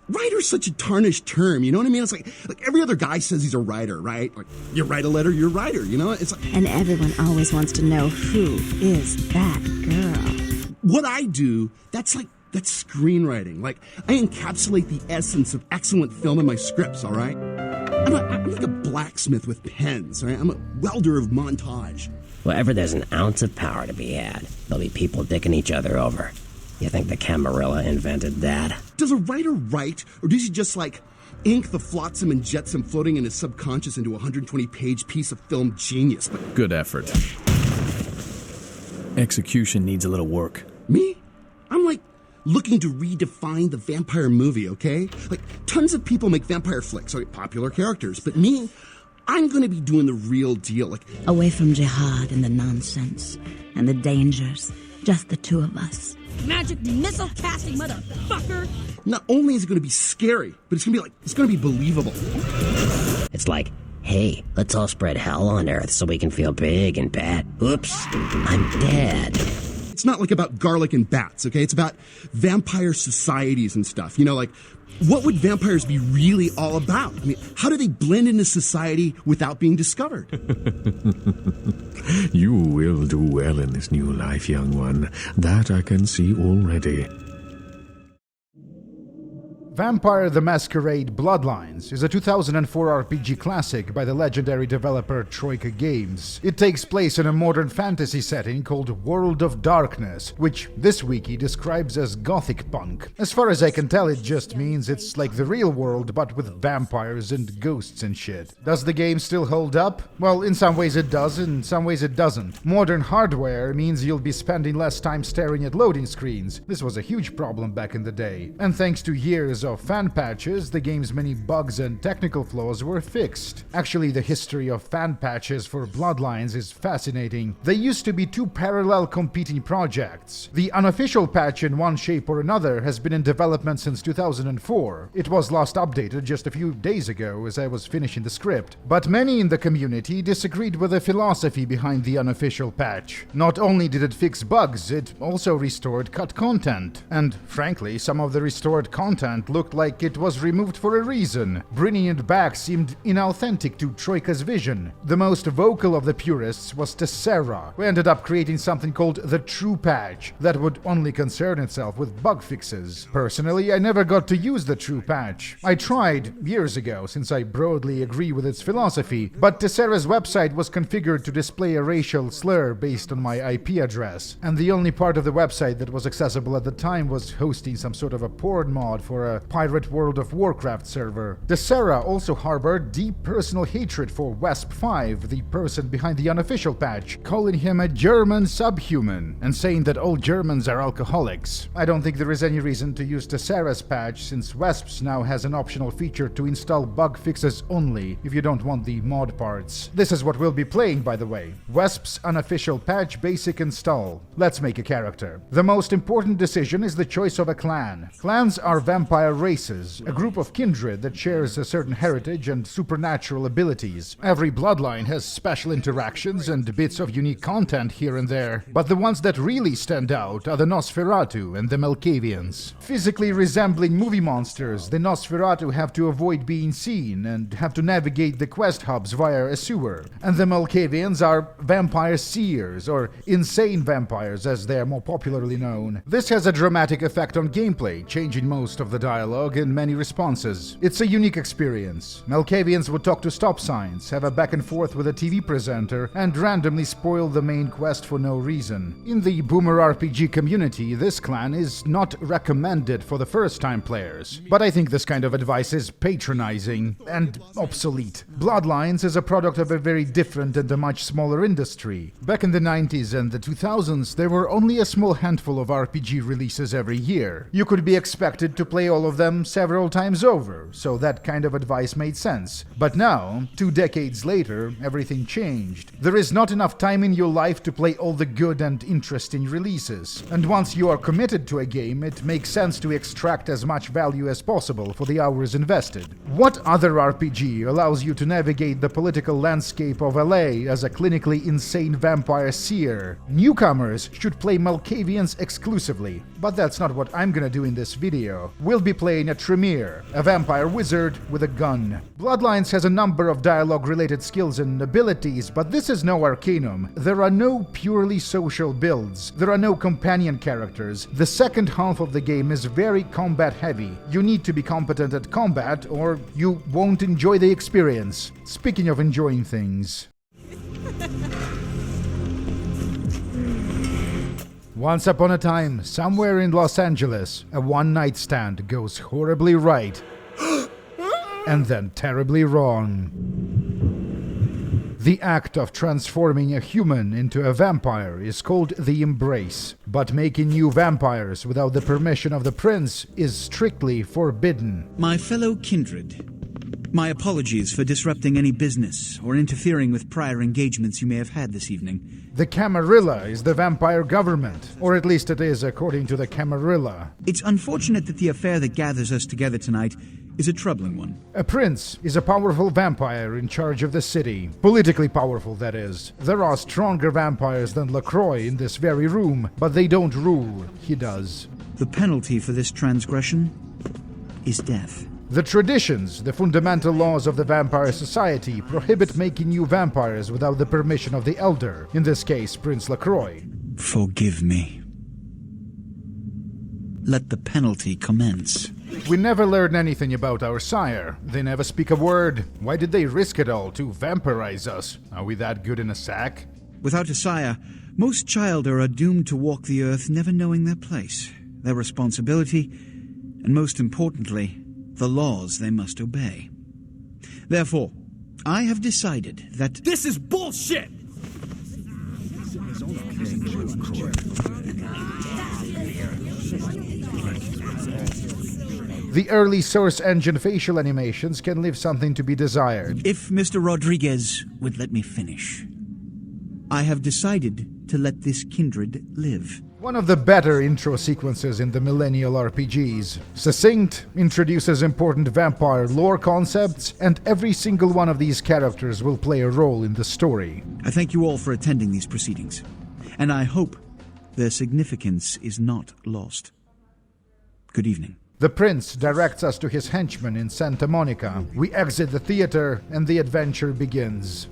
writer's such a tarnished term, you know what I mean? It's like every other guy says he's a writer, right? Like, you write a letter, you're a writer, you know? It's like... And everyone always wants to know who is that girl. What I do, that's screenwriting. Like, I encapsulate the essence of excellent film in my scripts, all right? I'm like a blacksmith with pens, all right? I'm a welder of montage. Wherever there's an ounce of power to be had, there'll be people dicking each other over. You think the Camarilla invented that? Does a writer write, or does he just, ink the flotsam and jetsam floating in his subconscious into a 120-page piece of film genius? But good effort. Execution needs a little work. Me? I'm looking to redefine the vampire movie, okay? Tons of people make vampire flicks, popular characters, but me, I'm gonna be doing the real deal. Away from jihad and the nonsense and the dangers, just the two of us. Magic missile casting, motherfucker! Not only is it gonna be scary, but it's gonna be believable. It's like, hey, let's all spread hell on Earth so we can feel big and bad. Oops, I'm dead. It's not about garlic and bats, okay? It's about vampire societies and stuff. What would vampires be really all about? I mean, how do they blend into society without being discovered? You will do well in this new life, young one. That I can see already. Vampire the Masquerade Bloodlines is a 2004 RPG classic by the legendary developer Troika Games. It takes place in a modern fantasy setting called World of Darkness, which this wiki describes as gothic punk. As far as I can tell, it just means it's like the real world but with vampires and ghosts and shit. Does the game still hold up? Well, in some ways it does, in some ways it doesn't. Modern hardware means you'll be spending less time staring at loading screens. This was a huge problem back in the day. And thanks to years of fan patches, the game's many bugs and technical flaws were fixed. Actually, the history of fan patches for Bloodlines is fascinating. They used to be two parallel competing projects. The unofficial patch in one shape or another has been in development since 2004. It was last updated just a few days ago as I was finishing the script. But many in the community disagreed with the philosophy behind the unofficial patch. Not only did it fix bugs, it also restored cut content. And frankly, some of the restored content looked like it was removed for a reason. Bringing it back seemed inauthentic to Troika's vision. The most vocal of the purists was Tessera, who ended up creating something called the True Patch that would only concern itself with bug fixes. Personally, I never got to use the True Patch. I tried years ago, since I broadly agree with its philosophy, but Tessera's website was configured to display a racial slur based on my IP address, and the only part of the website that was accessible at the time was hosting some sort of a porn mod for a pirate World of Warcraft server. Tessera also harbored deep personal hatred for Wesp5, the person behind the unofficial patch, calling him a German subhuman and saying that all Germans are alcoholics. I don't think there is any reason to use Tessera's patch, since Wesps now has an optional feature to install bug fixes only if you don't want the mod parts. This is what we'll be playing, by the way. Wesp's unofficial patch basic install. Let's make a character. The most important decision is the choice of a clan. Clans are vampire races, a group of kindred that shares a certain heritage and supernatural abilities. Every bloodline has special interactions and bits of unique content here and there, but the ones that really stand out are the Nosferatu and the Malkavians. Physically resembling movie monsters, the Nosferatu have to avoid being seen and have to navigate the quest hubs via a sewer, and the Malkavians are vampire seers, or insane vampires as they are more popularly known. This has a dramatic effect on gameplay, changing most of the dialogue and many responses. It's a unique experience. Malkavians would talk to stop signs, have a back and forth with a TV presenter, and randomly spoil the main quest for no reason. In the Boomer RPG community, this clan is not recommended for the first-time players, but I think this kind of advice is patronizing and obsolete. Bloodlines is a product of a very different and a much smaller industry. Back in the 90s and the 2000s, there were only a small handful of RPG releases every year. You could be expected to play all of them several times over, so that kind of advice made sense. But now, 2 decades later, everything changed. There is not enough time in your life to play all the good and interesting releases. And once you are committed to a game, it makes sense to extract as much value as possible for the hours invested. What other RPG allows you to navigate the political landscape of LA as a clinically insane vampire seer? Newcomers should play Malkavians exclusively, but that's not what I'm gonna do in this video. We'll be playing a Tremere, a vampire wizard with a gun. Bloodlines has a number of dialogue-related skills and abilities, but this is no Arcanum. There are no purely social builds. There are no companion characters. The second half of the game is very combat-heavy. You need to be competent at combat, or you won't enjoy the experience. Speaking of enjoying things... Once upon a time, somewhere in Los Angeles, a one-night stand goes horribly right and then terribly wrong. The act of transforming a human into a vampire is called the embrace, but making new vampires without the permission of the prince is strictly forbidden. My fellow kindred, my apologies for disrupting any business or interfering with prior engagements you may have had this evening. The Camarilla is the vampire government, or at least it is according to the Camarilla. It's unfortunate that the affair that gathers us together tonight is a troubling one. A prince is a powerful vampire in charge of the city. Politically powerful, that is. There are stronger vampires than LaCroix in this very room, but they don't rule. He does. The penalty for this transgression is death. The traditions, the fundamental laws of the vampire society, prohibit making new vampires without the permission of the elder, in this case, Prince LaCroix. Forgive me. Let the penalty commence. We never learn anything about our sire. They never speak a word. Why did they risk it all to vampirize us? Are we that good in a sack? Without a sire, most children are doomed to walk the earth never knowing their place, their responsibility, and most importantly, the laws they must obey. Therefore, I have decided that... This is bullshit! The early Source Engine facial animations can leave something to be desired. If Mr. Rodriguez would let me finish. I have decided to let this kindred live. One of the better intro sequences in the millennial RPGs. Succinct, introduces important vampire lore concepts, and every single one of these characters will play a role in the story. I thank you all for attending these proceedings, and I hope their significance is not lost. Good evening. The prince directs us to his henchman in Santa Monica. We exit the theater, and the adventure begins.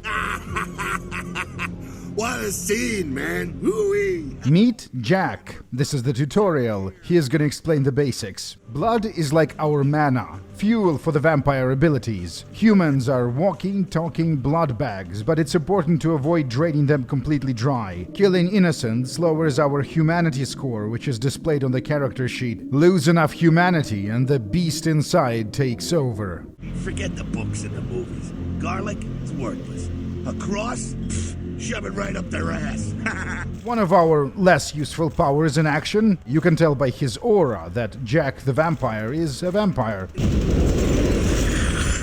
What a scene, man! Woo-wee! Meet Jack. This is the tutorial. He is going to explain the basics. Blood is like our mana, fuel for the vampire abilities. Humans are walking, talking blood bags, but it's important to avoid draining them completely dry. Killing innocents lowers our humanity score, which is displayed on the character sheet. Lose enough humanity, and the beast inside takes over. Forget the books and the movies. Garlic is worthless. A cross? Pfft. Shove it right up their ass. One of our less useful powers in action. You can tell by his aura that Jack the Vampire is a vampire.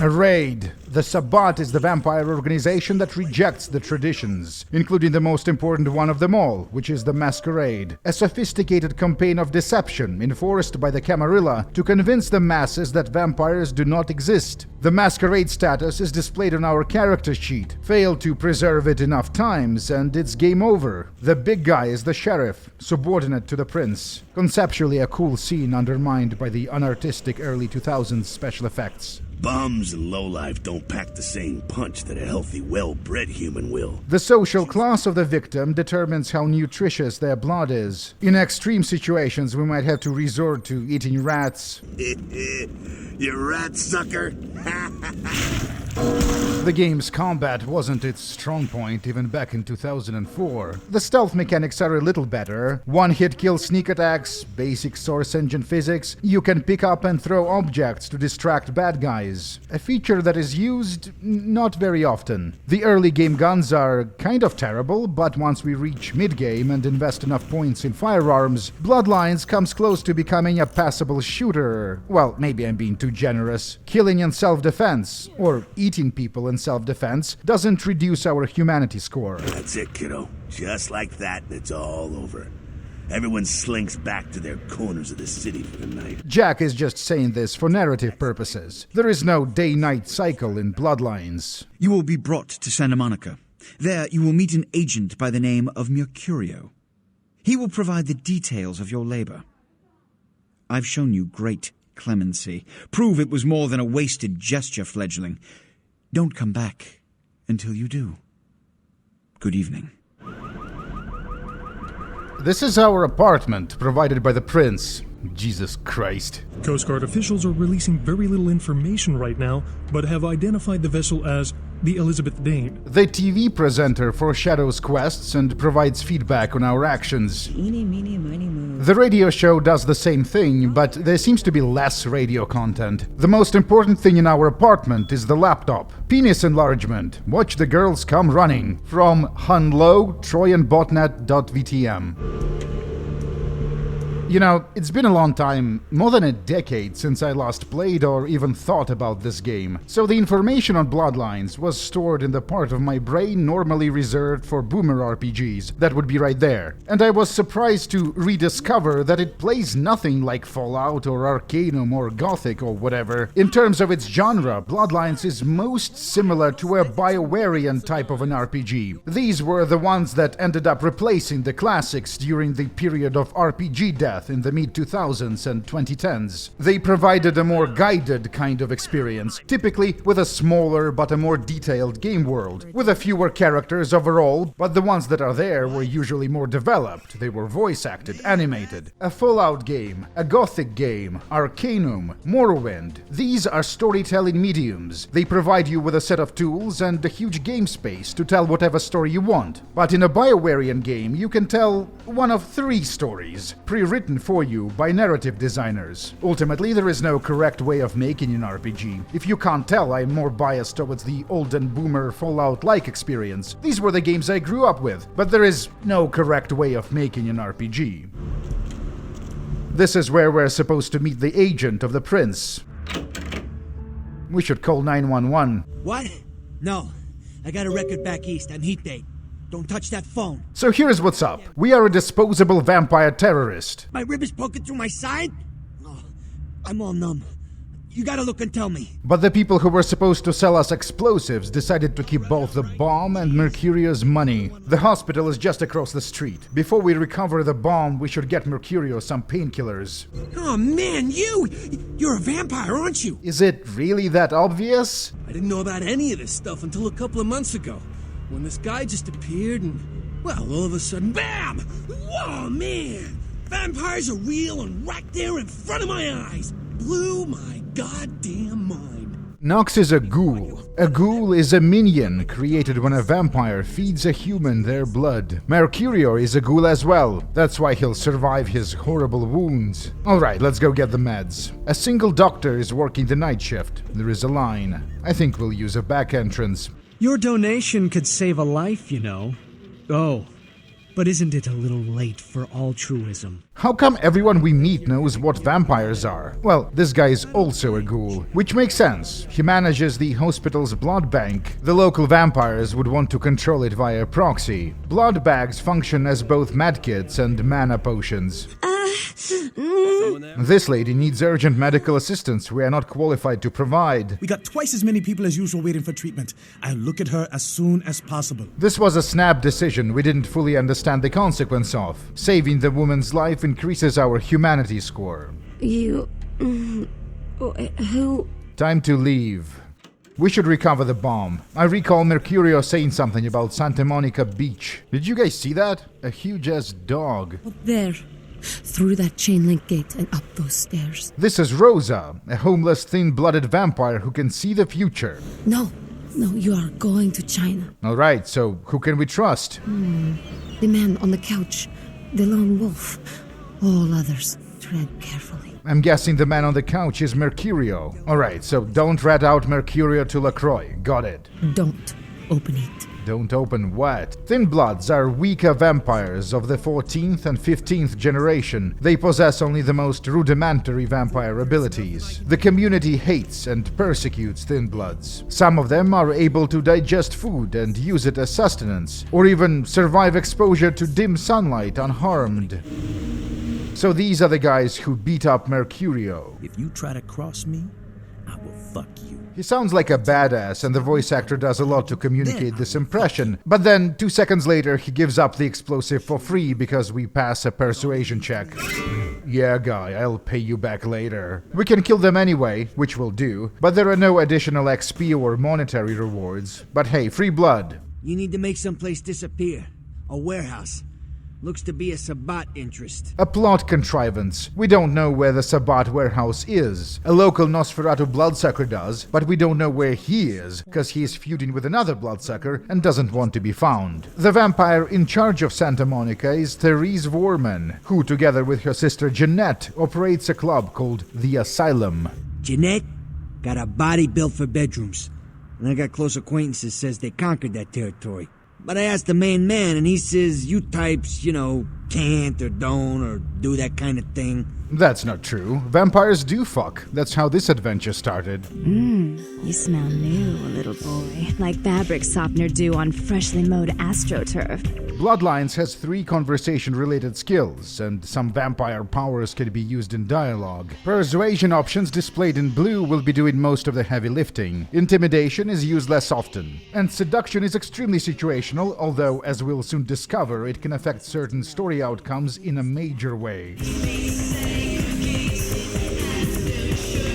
A raid. The Sabbat is the vampire organization that rejects the traditions, including the most important one of them all, which is the Masquerade, a sophisticated campaign of deception enforced by the Camarilla to convince the masses that vampires do not exist. The Masquerade status is displayed on our character sheet. Fail to preserve it enough times, and it's game over. The big guy is the sheriff, subordinate to the prince. Conceptually a cool scene undermined by the unartistic early 2000s special effects. Bums and lowlife don't pack the same punch that a healthy, well-bred human will. The social class of the victim determines how nutritious their blood is. In extreme situations, we might have to resort to eating rats. You rat sucker! The game's combat wasn't its strong point even back in 2004. The stealth mechanics are a little better. One-hit kill sneak attacks, basic Source Engine physics. You can pick up and throw objects to distract bad guys. A feature that is used not very often. The early game guns are kind of terrible, but once we reach mid-game and invest enough points in firearms, Bloodlines comes close to becoming a passable shooter. Well, maybe I'm being too generous. Killing in self-defense, or eating people in self-defense, doesn't reduce our humanity score. That's it, kiddo. Just like that, and it's all over. Everyone slinks back to their corners of the city for the night. Jack is just saying this for narrative purposes. There is no day-night cycle in Bloodlines. You will be brought to Santa Monica. There you will meet an agent by the name of Mercurio. He will provide the details of your labor. I've shown you great clemency. Prove it was more than a wasted gesture, fledgling. Don't come back until you do. Good evening. This is our apartment, provided by the prince. Jesus Christ. Coast Guard officials are releasing very little information right now, but have identified the vessel as the Elizabeth Dane. The TV presenter foreshadows quests and provides feedback on our actions. Eeny, meeny, miny, moe. The radio show does the same thing, but there seems to be less radio content. The most important thing in our apartment is the laptop. Penis enlargement. Watch the girls come running. From Hunlow, troyanbotnet.vtm. You know, it's been a long time, more than a decade since I last played or even thought about this game, so the information on Bloodlines was stored in the part of my brain normally reserved for boomer RPGs. That would be right there. And I was surprised to rediscover that it plays nothing like Fallout or Arcanum or Gothic or whatever. In terms of its genre, Bloodlines is most similar to a BioWarean type of an RPG. These were the ones that ended up replacing the classics during the period of RPG death in the mid-2000s and 2010s. They provided a more guided kind of experience, typically with a smaller but a more detailed game world, with a fewer characters overall, but the ones that are there were usually more developed. They were voice-acted, animated. A Fallout game, a Gothic game, Arcanum, Morrowind. These are storytelling mediums. They provide you with a set of tools and a huge game space to tell whatever story you want. But in a BioWarean game, you can tell one of 3 stories, pre-written for you by narrative designers. Ultimately, there is no correct way of making an RPG. If you can't tell, I'm more biased towards the olden boomer Fallout-like experience. These were the games I grew up with, but there is no correct way of making an RPG. This is where we're supposed to meet the agent of the prince. We should call 911. What? No. I got a record back east on heat date. Don't touch that phone. So here's what's up. We are a disposable vampire terrorist. My rib is poking through my side? Oh, I'm all numb. You gotta look and tell me. But the people who were supposed to sell us explosives decided to keep both the bomb and Mercurio's money. The hospital is just across the street. Before we recover the bomb, we should get Mercurio some painkillers. Oh man, you're a vampire, aren't you? Is it really that obvious? I didn't know about any of this stuff until a couple of months ago, when this guy just appeared and, well, all of a sudden, BAM! Whoa, man! Vampires are real and right there in front of my eyes. Blew my goddamn mind. Nox is a ghoul. A ghoul is a minion created when a vampire feeds a human their blood. Mercurio is a ghoul as well. That's why he'll survive his horrible wounds. Alright, let's go get the meds. A single doctor is working the night shift. There is a line. I think we'll use a back entrance. Your donation could save a life, you know. Oh, but isn't it a little late for altruism? How come everyone we meet knows what vampires are? Well, this guy is also a ghoul, which makes sense. He manages the hospital's blood bank. The local vampires would want to control it via proxy. Blood bags function as both medkits and mana potions. This lady needs urgent medical assistance we are not qualified to provide. We got twice as many people as usual waiting for treatment. I'll look at her as soon as possible. This was a snap decision we didn't fully understand the consequence of. Saving the woman's life increases our humanity score. You... who... Time to leave. We should recover the bomb. I recall Mercurio saying something about Santa Monica Beach. Did you guys see that? A huge-ass dog. There. Through that chain link gate and up those stairs. This is Rosa, a homeless, thin-blooded vampire who can see the future. No, you are going to China. Alright, so who can we trust? The man on the couch, the lone wolf. All others, tread carefully. I'm guessing the man on the couch is Mercurio. Alright, so don't rat out Mercurio to LaCroix. Got it. Don't open it. Don't open what? Thin Bloods are weaker vampires of the 14th and 15th generation. They possess only the most rudimentary vampire abilities. The community hates and persecutes Thin Bloods. Some of them are able to digest food and use it as sustenance, or even survive exposure to dim sunlight unharmed. So these are the guys who beat up Mercurio. If you try to cross me, I will fuck you. He sounds like a badass, and the voice actor does a lot to communicate this impression. But then, 2 seconds later, he gives up the explosive for free because we pass a persuasion check. Yeah, guy, I'll pay you back later. We can kill them anyway, which we'll do, but there are no additional XP or monetary rewards. But hey, free blood. You need to make someplace disappear. A warehouse. Looks to be a Sabbat interest. A plot contrivance. We don't know where the Sabbat warehouse is. A local Nosferatu bloodsucker does, but we don't know where he is, because he is feuding with another bloodsucker and doesn't want to be found. The vampire in charge of Santa Monica is Therese Vorman, who, together with her sister Jeanette, operates a club called the Asylum. Jeanette got a body built for bedrooms, and I got close acquaintances says they conquered that territory. But I asked the main man, and he says you types, can't or don't or do that kind of thing. That's not true. Vampires do fuck. That's how this adventure started. You smell new, little boy. Like fabric softener do on freshly mowed AstroTurf. Bloodlines has 3 conversation-related skills, and some vampire powers can be used in dialogue. Persuasion options displayed in blue will be doing most of the heavy lifting. Intimidation is used less often. And seduction is extremely situational, although, as we'll soon discover, it can affect certain story outcomes in a major way.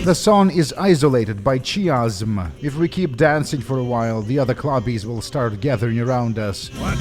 The song is isolated by chiasm. If we keep dancing for a while, the other clubbies will start gathering around us. What?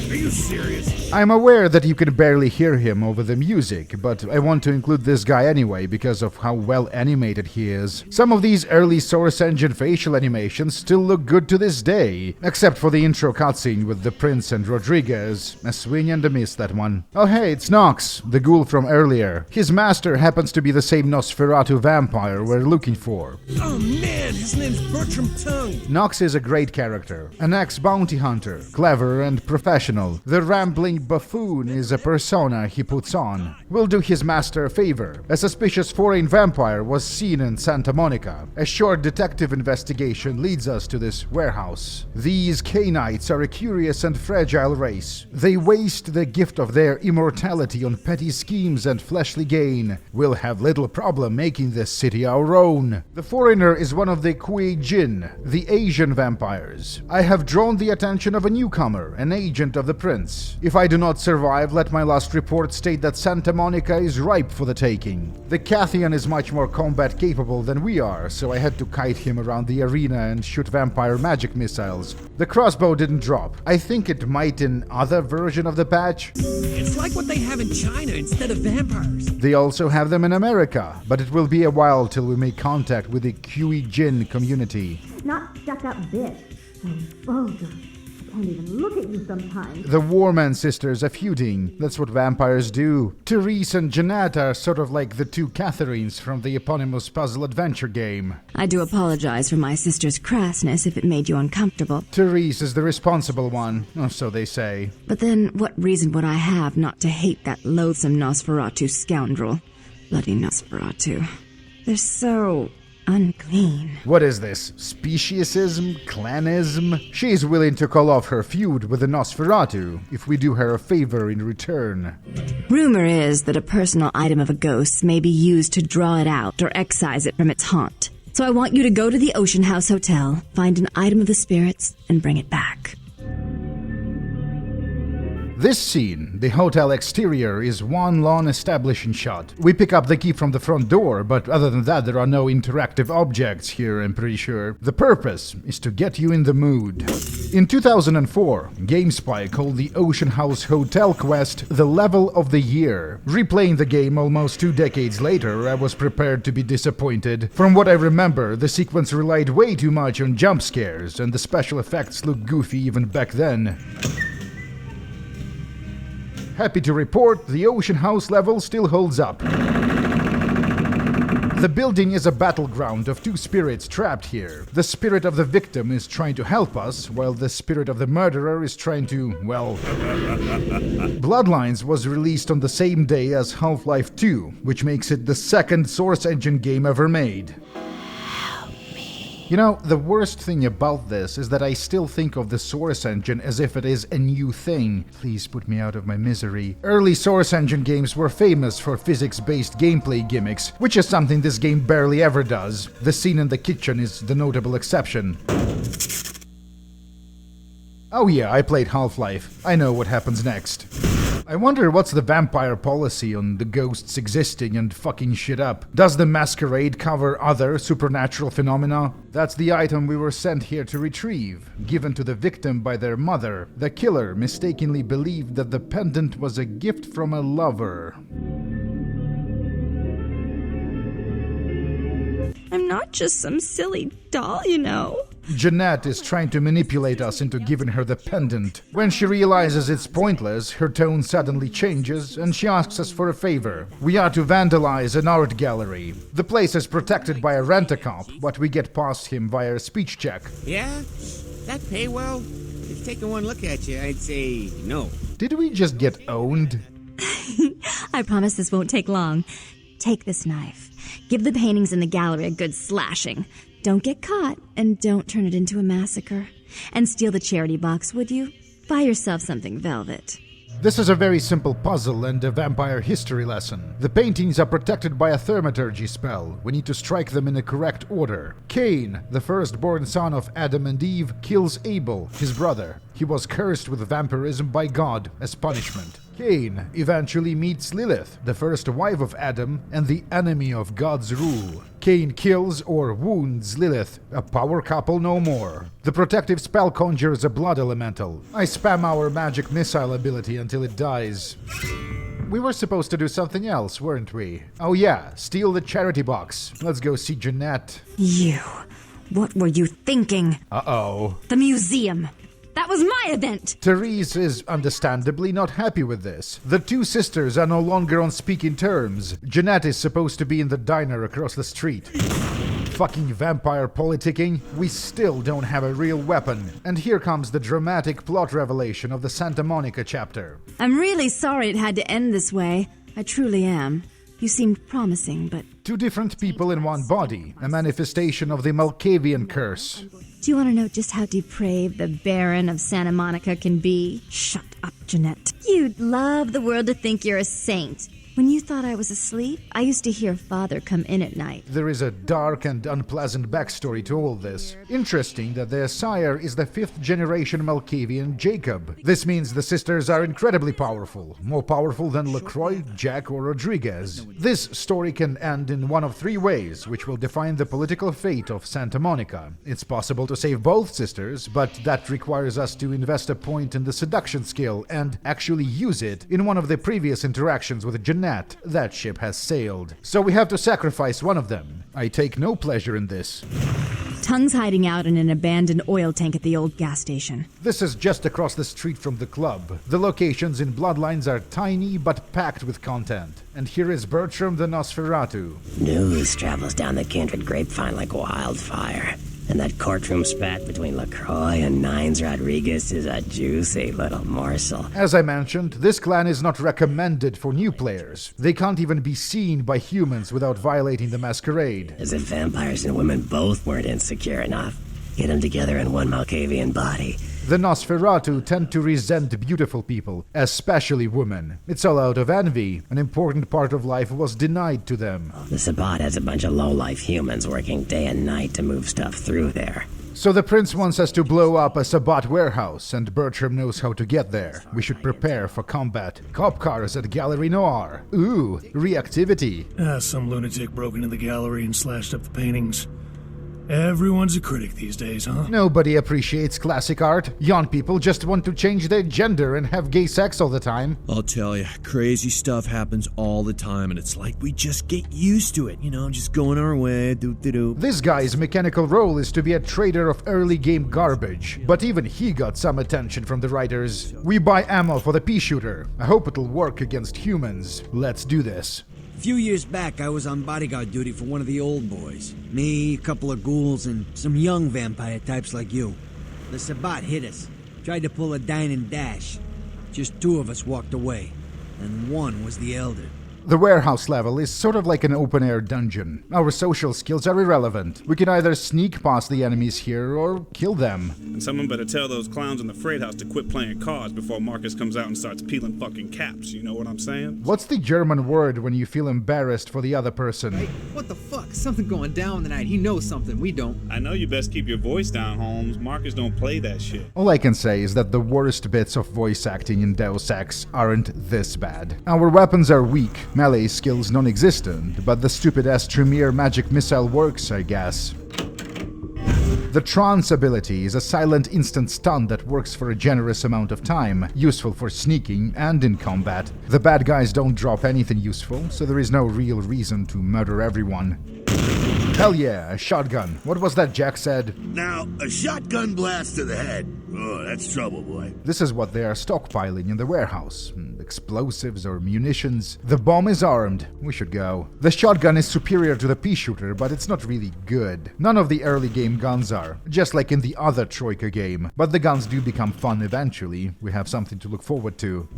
Are you serious? I'm aware that you can barely hear him over the music, but I want to include this guy anyway because of how well animated he is. Some of these early Source Engine facial animations still look good to this day, except for the intro cutscene with the Prince and Rodriguez. A swing and a miss, that one. Oh hey, it's Nox, the ghoul from earlier. His master happens to be the same Nosferatu vampire we're looking for. Oh man, his name's Bertram Tongue. Nox is a great character, an ex-bounty hunter, clever and professional. The rambling buffoon is a persona he puts on. We'll do his master a favor. A suspicious foreign vampire was seen in Santa Monica. A short detective investigation leads us to this warehouse. These Cainites are a curious and fragile race. They waste the gift of their immortality on petty schemes and fleshly gain. We'll have little problem making this city our own. The foreigner is one of the Kui Jin, the Asian vampires. I have drawn the attention of a newcomer, an agent of the Prince. If I do not survive, let my last report state that Santa Monica is ripe for the taking. The Cathian is much more combat capable than we are, so I had to kite him around the arena and shoot vampire magic missiles. The crossbow didn't drop. I think it might in other version of the patch. It's like what they have in China instead of vampires. They also have them in America, but it will be a while till we make contact with the Kui Jin community. Not stuck-up bitch. So vulgar. I can't even look at you sometimes. The Warman sisters are feuding. That's what vampires do. Therese and Jeanette are sort of like the 2 Catherines from the eponymous puzzle adventure game. I do apologize for my sister's crassness if it made you uncomfortable. Therese is the responsible one, or so they say. But then, what reason would I have not to hate that loathsome Nosferatu scoundrel? Bloody Nosferatu. They're so unclean. What is this? Speciesism? Clanism? She's willing to call off her feud with the Nosferatu if we do her a favor in return. Rumor is that a personal item of a ghost may be used to draw it out or excise it from its haunt. So I want you to go to the Ocean House Hotel, find an item of the spirits, and bring it back. This scene, the hotel exterior, is one long establishing shot. We pick up the key from the front door, but other than that there are no interactive objects here, I'm pretty sure. The purpose is to get you in the mood. In 2004, GameSpy called the Ocean House Hotel quest the level of the year. Replaying the game almost 2 decades later, I was prepared to be disappointed. From what I remember, the sequence relied way too much on jump scares, and the special effects looked goofy even back then. Happy to report, the Ocean House level still holds up. The building is a battleground of 2 spirits trapped here. The spirit of the victim is trying to help us, while the spirit of the murderer is trying to, well... Bloodlines was released on the same day as Half-Life 2, which makes it the 2nd Source Engine game ever made. You know, the worst thing about this is that I still think of the Source Engine as if it is a new thing. Please put me out of my misery. Early Source Engine games were famous for physics-based gameplay gimmicks, which is something this game barely ever does. The scene in the kitchen is the notable exception. Oh yeah, I played Half-Life. I know what happens next. I wonder what's the vampire policy on the ghosts existing and fucking shit up. Does the Masquerade cover other supernatural phenomena? That's the item we were sent here to retrieve, given to the victim by their mother. The killer mistakenly believed that the pendant was a gift from a lover. I'm not just some silly doll, you know. Jeanette is trying to manipulate us into giving her the pendant. When she realizes it's pointless, her tone suddenly changes and she asks us for a favor. We are to vandalize an art gallery. The place is protected by a rent-a-cop, but we get past him via a speech check. Yeah? That pay well? If taking one look at you, I'd say no. Did we just get owned? I promise this won't take long. Take this knife. Give the paintings in the gallery a good slashing. Don't get caught, and don't turn it into a massacre. And steal the charity box, would you? Buy yourself something velvet. This is a very simple puzzle and a vampire history lesson. The paintings are protected by a thaumaturgy spell. We need to strike them in the correct order. Cain, the firstborn son of Adam and Eve, kills Abel, his brother. He was cursed with vampirism by God as punishment. Cain eventually meets Lilith, the first wife of Adam and the enemy of God's rule. Cain kills or wounds Lilith, a power couple no more. The protective spell conjures a blood elemental. I spam our magic missile ability until it dies. We were supposed to do something else, weren't we? Oh yeah, steal the charity box. Let's go see Jeanette. You. What were you thinking? Uh-oh. The museum. That was my event! Therese is understandably not happy with this. The two sisters are no longer on speaking terms. Jeanette is supposed to be in the diner across the street. Fucking vampire politicking. We still don't have a real weapon. And here comes the dramatic plot revelation of the Santa Monica chapter. I'm really sorry it had to end this way. I truly am. You seemed promising, but... Two different people in one body. A manifestation of the Malkavian curse. Do you want to know just how depraved the Baron of Santa Monica can be? Shut up, Jeanette. You'd love the world to think you're a saint. When you thought I was asleep, I used to hear Father come in at night. There is a dark and unpleasant backstory to all this. Interesting that their sire is the 5th generation Malkavian Jacob. This means the sisters are incredibly powerful. More powerful than LaCroix, Jack, or Rodriguez. This story can end in one of 3 ways, which will define the political fate of Santa Monica. It's possible to save both sisters, but that requires us to invest a point in the seduction skill and actually use it in one of the previous interactions with Jeanette. That ship has sailed. So we have to sacrifice one of them. I take no pleasure in this. Tongue's hiding out in an abandoned oil tank at the old gas station. This is just across the street from the club. The locations in Bloodlines are tiny but packed with content. And here is Bertram the Nosferatu. News travels down the kindred grapevine like wildfire. And that courtroom spat between LaCroix and Nines Rodriguez is a juicy little morsel. As I mentioned, this clan is not recommended for new players. They can't even be seen by humans without violating the Masquerade. As if vampires and women both weren't insecure enough. Get them together in one Malkavian body. The Nosferatu tend to resent beautiful people, especially women. It's all out of envy. An important part of life was denied to them. The Sabbat has a bunch of low-life humans working day and night to move stuff through there. So the prince wants us to blow up a Sabbat warehouse, and Bertram knows how to get there. We should prepare for combat. Cop cars at Gallery Noir. Ooh, reactivity. Some lunatic broke into the gallery and slashed up the paintings. Everyone's a critic these days, huh? Nobody appreciates classic art. Young people just want to change their gender and have gay sex all the time. I'll tell you, crazy stuff happens all the time, and it's like we just get used to it, just going our way, do-do-do. This guy's mechanical role is to be a trader of early game garbage, but even he got some attention from the writers. We buy ammo for the pea shooter. I hope it'll work against humans. Let's do this. A few years back, I was on bodyguard duty for one of the old boys. Me, a couple of ghouls, and some young vampire types like you. The Sabbat hit us. Tried to pull a dine and dash. Just 2 of us walked away. And one was the elder. The warehouse level is sort of like an open-air dungeon. Our social skills are irrelevant. We can either sneak past the enemies here or kill them. And someone better tell those clowns in the freight house to quit playing cards before Marcus comes out and starts peeling fucking caps, you know what I'm saying? What's the German word when you feel embarrassed for the other person? Hey, what the fuck? Something going down tonight. He knows something, we don't. I know you best keep your voice down, Holmes. Marcus don't play that shit. All I can say is that the worst bits of voice acting in Deus Ex aren't this bad. Our weapons are weak, melee skills non-existent, but the stupid-ass Tremere magic missile works, I guess. The Trance ability is a silent instant stun that works for a generous amount of time, useful for sneaking and in combat. The bad guys don't drop anything useful, so there is no real reason to murder everyone. Hell yeah, a shotgun. What was that Jack said? Now, a shotgun blast to the head. Oh, that's trouble, boy. This is what they are stockpiling in the warehouse. Explosives or munitions. The bomb is armed. We should go. The shotgun is superior to the pea shooter, but it's not really good. None of the early game guns are, just like in the other Troika game. But the guns do become fun eventually. We have something to look forward to.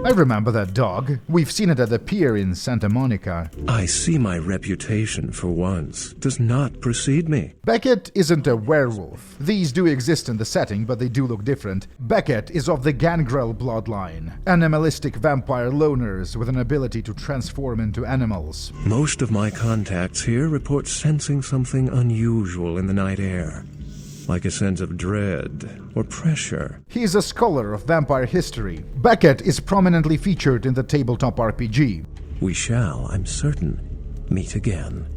I remember that dog. We've seen it at the pier in Santa Monica. I see my reputation, for once, does not precede me. Beckett isn't a werewolf. These do exist in the setting, but they do look different. Beckett is of the Gargoyle bloodline, animalistic vampire loners with an ability to transform into animals. Most of my contacts here report sensing something unusual in the night air, like a sense of dread or pressure. He is a scholar of vampire history. Beckett is prominently featured in the tabletop RPG. We shall, I'm certain, meet again.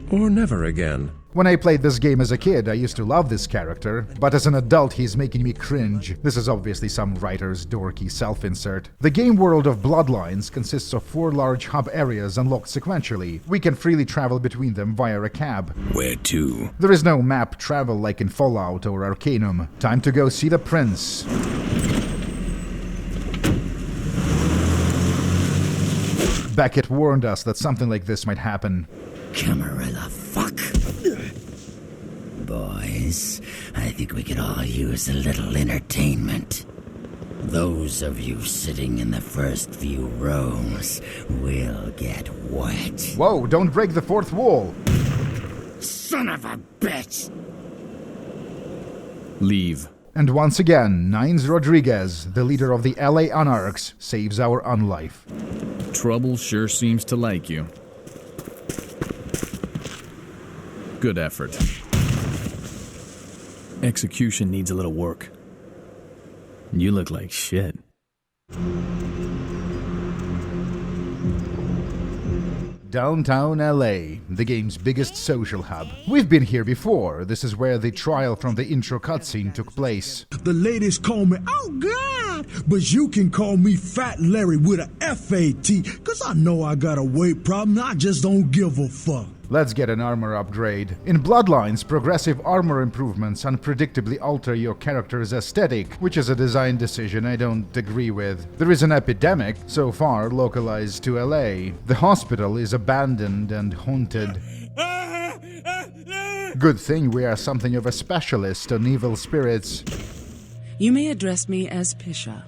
Or never again. When I played this game as a kid, I used to love this character, but as an adult he's making me cringe. This is obviously some writer's dorky self-insert. The game world of Bloodlines consists of 4 large hub areas unlocked sequentially. We can freely travel between them via a cab. Where to? There is no map travel like in Fallout or Arcanum. Time to go see the prince. Beckett warned us that something like this might happen. Camarilla, fuck. Boys, I think we could all use a little entertainment. Those of you sitting in the first few rows will get wet. Whoa, don't break the fourth wall. Son of a bitch! Leave. And once again, Nines Rodriguez, the leader of the LA Anarchs, saves our unlife. Trouble sure seems to like you. Good effort. Execution needs a little work. You look like shit. Downtown LA, the game's biggest social hub. We've been here before. This is where the trial from the intro cutscene took place. The ladies call me, oh God, but you can call me Fat Larry with a F-A-T, cause I know I got a weight problem, I just don't give a fuck. Let's get an armor upgrade. In Bloodlines, progressive armor improvements unpredictably alter your character's aesthetic, which is a design decision I don't agree with. There is an epidemic, so far localized to LA. The hospital is abandoned and haunted. Good thing we are something of a specialist on evil spirits. You may address me as Pisha.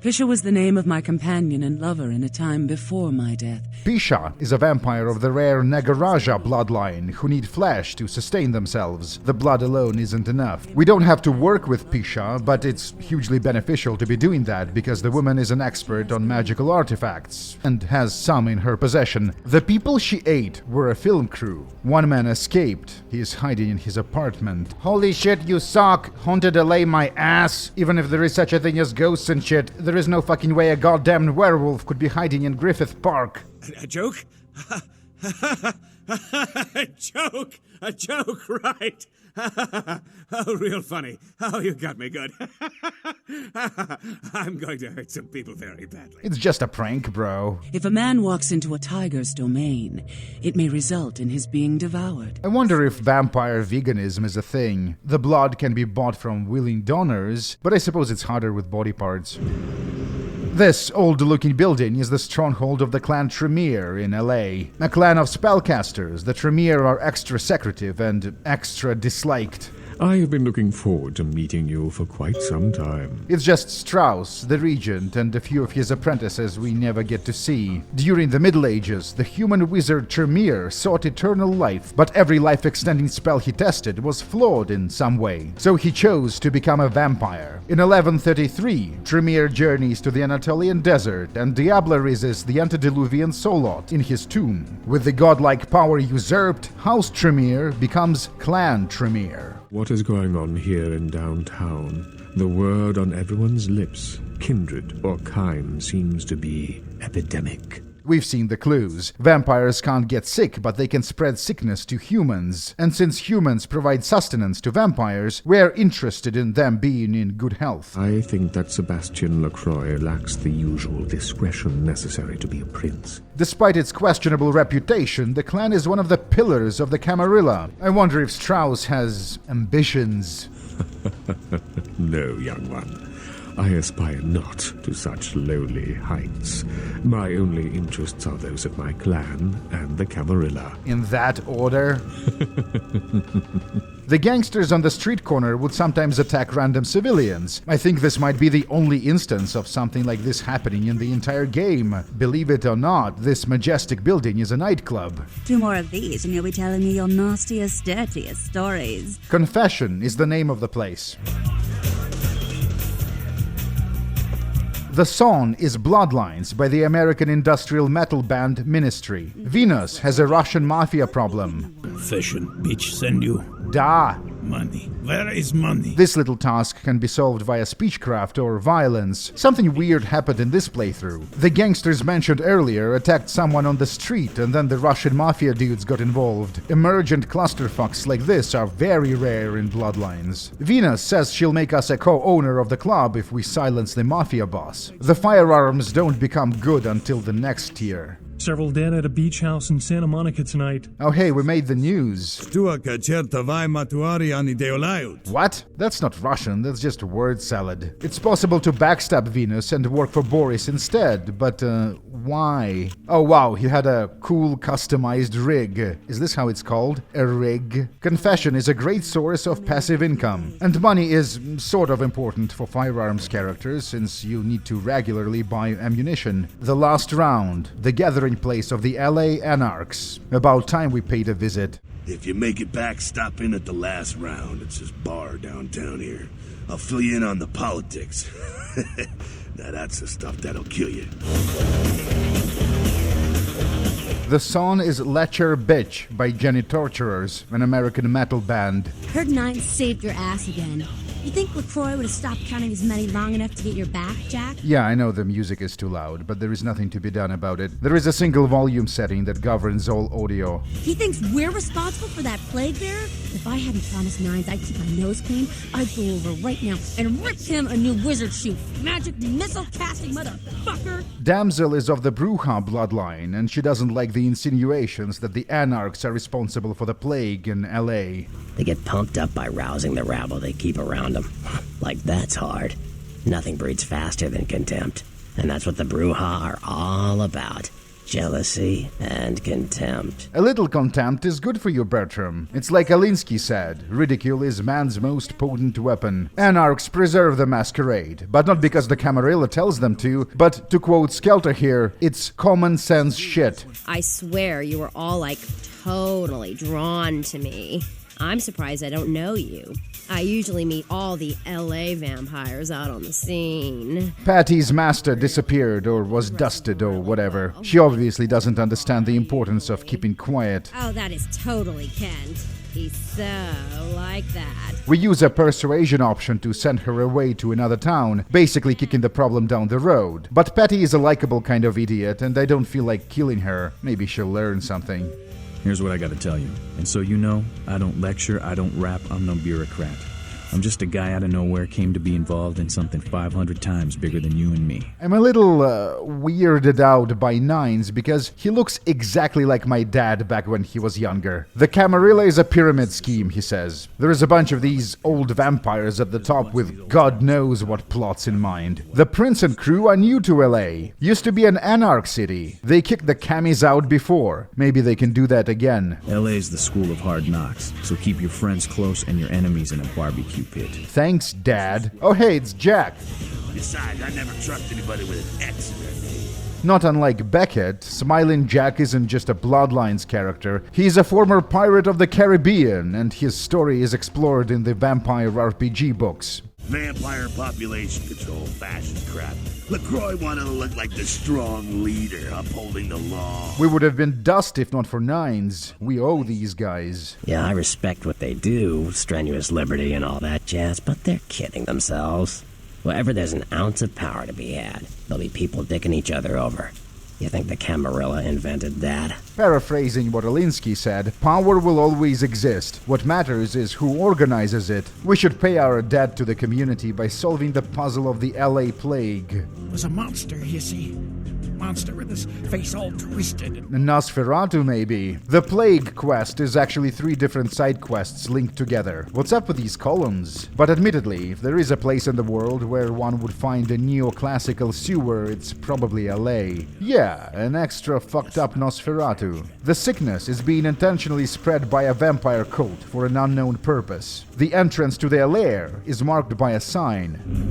Pisha was the name of my companion and lover in a time before my death. Pisha is a vampire of the rare Nagaraja bloodline who need flesh to sustain themselves. The blood alone isn't enough. We don't have to work with Pisha, but it's hugely beneficial to be doing that because the woman is an expert on magical artifacts and has some in her possession. The people she ate were a film crew. One man escaped. He is hiding in his apartment. Holy shit, you suck! Haunted LA my ass! Even if there is such a thing as ghosts and shit, there is no fucking way a goddamn werewolf could be hiding in Griffith Park. A joke? A joke, right? Oh, real funny. Oh, you got me good. I'm going to hurt some people very badly. It's just a prank, bro. If a man walks into a tiger's domain, it may result in his being devoured. I wonder if vampire veganism is a thing. The blood can be bought from willing donors, but I suppose it's harder with body parts. This old-looking building is the stronghold of the clan Tremere in LA. A clan of spellcasters, the Tremere are extra secretive and extra disliked. I have been looking forward to meeting you for quite some time. It's just Strauss, the regent, and a few of his apprentices we never get to see. During the Middle Ages, the human wizard Tremere sought eternal life, but every life-extending spell he tested was flawed in some way, so he chose to become a vampire. In 1133, Tremere journeys to the Anatolian desert, and diablerizes the antediluvian Solot in his tomb. With the godlike power usurped, House Tremere becomes Clan Tremere. What is going on here in downtown? The word on everyone's lips, kindred or kind, seems to be epidemic. We've seen the clues. Vampires can't get sick, but they can spread sickness to humans. And since humans provide sustenance to vampires, we're interested in them being in good health. I think that Sebastian Lacroix lacks the usual discretion necessary to be a prince. Despite its questionable reputation, the clan is one of the pillars of the Camarilla. I wonder if Strauss has ambitions. No, young one. I aspire not to such lowly heights. My only interests are those of my clan and the Camarilla. In that order? The gangsters on the street corner would sometimes attack random civilians. I think this might be the only instance of something like this happening in the entire game. Believe it or not, this majestic building is a nightclub. 2 more of these and you'll be telling me your nastiest, dirtiest stories. Confession is the name of the place. The song is Bloodlines by the American industrial metal band Ministry. Venus has a Russian mafia problem. Confession, bitch, send you. Da. Money. Where is money? This little task can be solved via speechcraft or violence. Something weird happened in this playthrough. The gangsters mentioned earlier attacked someone on the street and then the Russian mafia dudes got involved. Emergent clusterfucks like this are very rare in Bloodlines. Venus says she'll make us a co-owner of the club if we silence the mafia boss. The firearms don't become good until the next tier. Several dead at a beach house in Santa Monica tonight. Oh hey, we made the news. What? That's not Russian, that's just word salad. It's possible to backstab Venus and work for Boris instead, but why? Oh wow, he had a cool customized rig. Is this how it's called? A rig? Confession is a great source of passive income. And money is sort of important for firearms characters since you need to regularly buy ammunition. The last round, the gathering place of the LA Anarchs. About time we paid a visit. If you make it back, stop in at the last round. It's this bar downtown here. I'll fill you in on the politics. Now that's the stuff that'll kill you. The song is Letcher Bitch by Jenny Torturers, an American metal band. Heard Nine saved your ass again. You think LaCroix would have stopped counting his money long enough to get your back, Jack? Yeah, I know the music is too loud, but there is nothing to be done about it. There is a single volume setting that governs all audio. He thinks we're responsible for that plague bearer? If I hadn't promised Nines I'd keep my nose clean, I'd go over right now and rip him a new wizard shoe. Magic missile casting motherfucker! Damsel is of the Bruja bloodline, and she doesn't like the insinuations that the Anarchs are responsible for the plague in LA. They get pumped up by rousing the rabble they keep around them. Like that's hard. Nothing breeds faster than contempt. And that's what the Bruja are all about. Jealousy and contempt. A little contempt is good for you, Bertram. It's like Alinsky said, ridicule is man's most potent weapon. Anarchs preserve the masquerade, but not because the Camarilla tells them to, but to quote Skelter here, it's common sense shit. I swear you were all like totally drawn to me. I'm surprised I don't know you. I usually meet all the LA vampires out on the scene. Patty's master disappeared or was dusted or whatever. She obviously doesn't understand the importance of keeping quiet. Oh, that is totally Kent. He's so like that. We use a persuasion option to send her away to another town, basically kicking the problem down the road. But Patty is a likable kind of idiot, and I don't feel like killing her. Maybe she'll learn something. Here's what I gotta tell you. And so you know, I don't lecture, I don't rap, I'm no bureaucrat. I'm just a guy out of nowhere came to be involved in something 500 times bigger than you and me. I'm a little weirded out by Nines because he looks exactly like my dad back when he was younger. The Camarilla is a pyramid scheme, he says. There is a bunch of these old vampires at the top with God knows what plots in mind. The Prince and crew are new to LA. Used to be an Anarch city. They kicked the Camis out before. Maybe they can do that again. LA's the school of hard knocks, so keep your friends close and your enemies in a barbecue pit. Thanks, Dad. Oh hey, it's Jack. Besides, I never trust anybody with an X in their name. Not unlike Beckett, Smiling Jack isn't just a Bloodlines character. He's a former pirate of the Caribbean, and his story is explored in the vampire RPG books. Vampire population control, fascist crap. LaCroix wanted to look like the strong leader upholding the law. We would have been dust if not for Nines. We owe these guys. Yeah, I respect what they do, strenuous liberty and all that jazz, but they're kidding themselves. Wherever there's an ounce of power to be had, there'll be people dicking each other over. You think the Camarilla invented that? Paraphrasing what Alinsky said, power will always exist. What matters is who organizes it. We should pay our debt to the community by solving the puzzle of the LA plague. It was a monster, you see. Monster with his face all twisted. Nosferatu, maybe. The Plague quest is actually 3 different side quests linked together. What's up with these columns? But admittedly, if there is a place in the world where one would find a neoclassical sewer, it's probably LA. Yeah, an extra fucked up Nosferatu. The sickness is being intentionally spread by a vampire cult for an unknown purpose. The entrance to their lair is marked by a sign.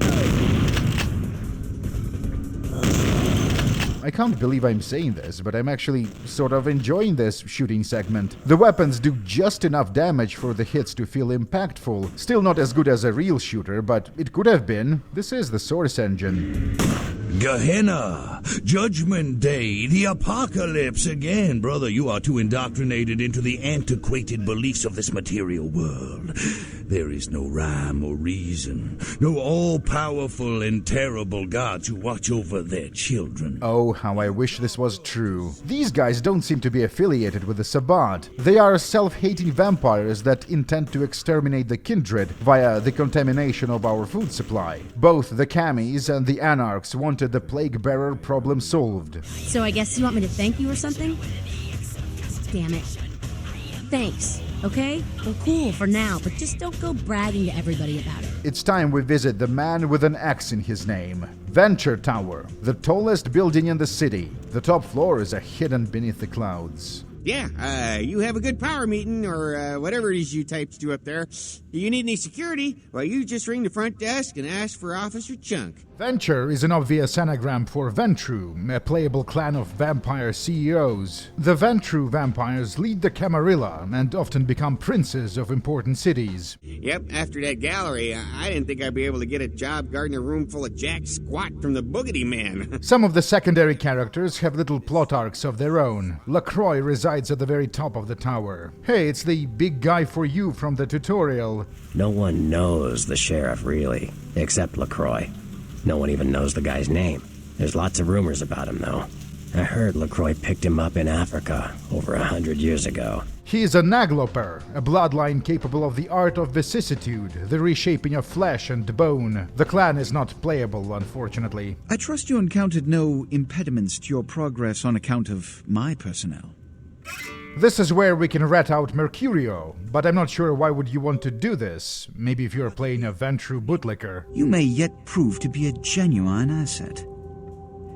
I can't believe I'm saying this, but I'm actually sort of enjoying this shooting segment. The weapons do just enough damage for the hits to feel impactful. Still not as good as a real shooter, but it could have been. This is the Source engine. Gehenna, Judgment Day, the apocalypse again. Brother, you are too indoctrinated into the antiquated beliefs of this material world. There is no rhyme or reason, no all-powerful and terrible gods who watch over their children. Oh, how I wish this was true. These guys don't seem to be affiliated with the Sabbat. They are self-hating vampires that intend to exterminate the kindred via the contamination of our food supply. Both the Camis and the Anarchs wanted the plague-bearer problem solved. So I guess you want me to thank you or something? Damn it. Thanks, okay? Well, cool for now, but just don't go bragging to everybody about it. It's time we visit the man with an X in his name. Venture Tower, the tallest building in the city. The top floor is hidden beneath the clouds. Yeah, you have a good power meeting, or whatever it is you types do up there. You need any security? Well, you just ring the front desk and ask for Officer Chunk. Venture is an obvious anagram for Ventrue, a playable clan of vampire CEOs. The Ventrue vampires lead the Camarilla and often become princes of important cities. Yep, after that gallery, I didn't think I'd be able to get a job guarding a room full of Jack Squat from the Boogity Man. Some of the secondary characters have little plot arcs of their own. LaCroix resides at the very top of the tower. Hey, it's the big guy for you from the tutorial. No one knows the sheriff, really, except LaCroix. No one even knows the guy's name. There's lots of rumors about him, though. I heard LaCroix picked him up in Africa over 100 years ago. He is a Nagloper, a bloodline capable of the art of vicissitude, the reshaping of flesh and bone. The clan is not playable, unfortunately. I trust you encountered no impediments to your progress on account of my personnel. This is where we can rat out Mercurio, but I'm not sure why would you want to do this. Maybe if you're playing a Ventrue bootlicker. You may yet prove to be a genuine asset.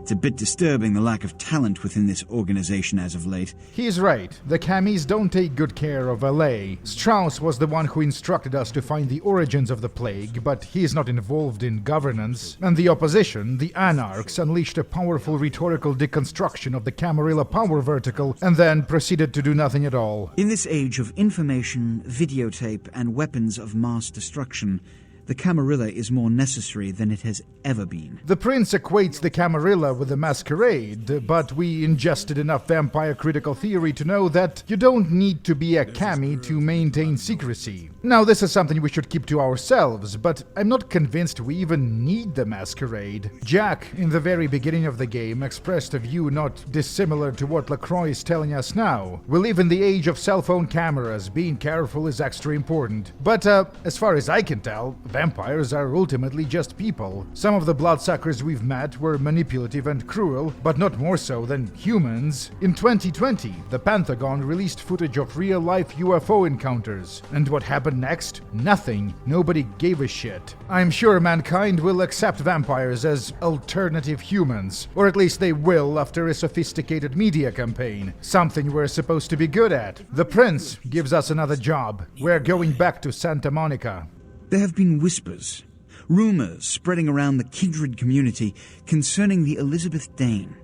It's a bit disturbing the lack of talent within this organization as of late. He's right. The Camis don't take good care of LA. Strauss was the one who instructed us to find the origins of the plague, but he's not involved in governance. And the opposition, the Anarchs, unleashed a powerful rhetorical deconstruction of the Camarilla power vertical and then proceeded to do nothing at all. In this age of information, videotape, and weapons of mass destruction, the Camarilla is more necessary than it has ever been. The prince equates the Camarilla with the Masquerade, but we ingested enough vampire critical theory to know that you don't need to be a Cami to maintain secrecy. Now, this is something we should keep to ourselves, but I'm not convinced we even need the Masquerade. Jack, in the very beginning of the game, expressed a view not dissimilar to what LaCroix is telling us now. We live in the age of cell phone cameras, being careful is extra important. But as far as I can tell, vampires are ultimately just people. Some of the bloodsuckers we've met were manipulative and cruel, but not more so than humans. In 2020, the Pentagon released footage of real-life UFO encounters. And what happened next? Nothing. Nobody gave a shit. I'm sure mankind will accept vampires as alternative humans, or at least they will after a sophisticated media campaign, something we're supposed to be good at. The prince gives us another job. We're going back to Santa Monica. There have been whispers, rumors spreading around the kindred community concerning the Elizabeth Dane,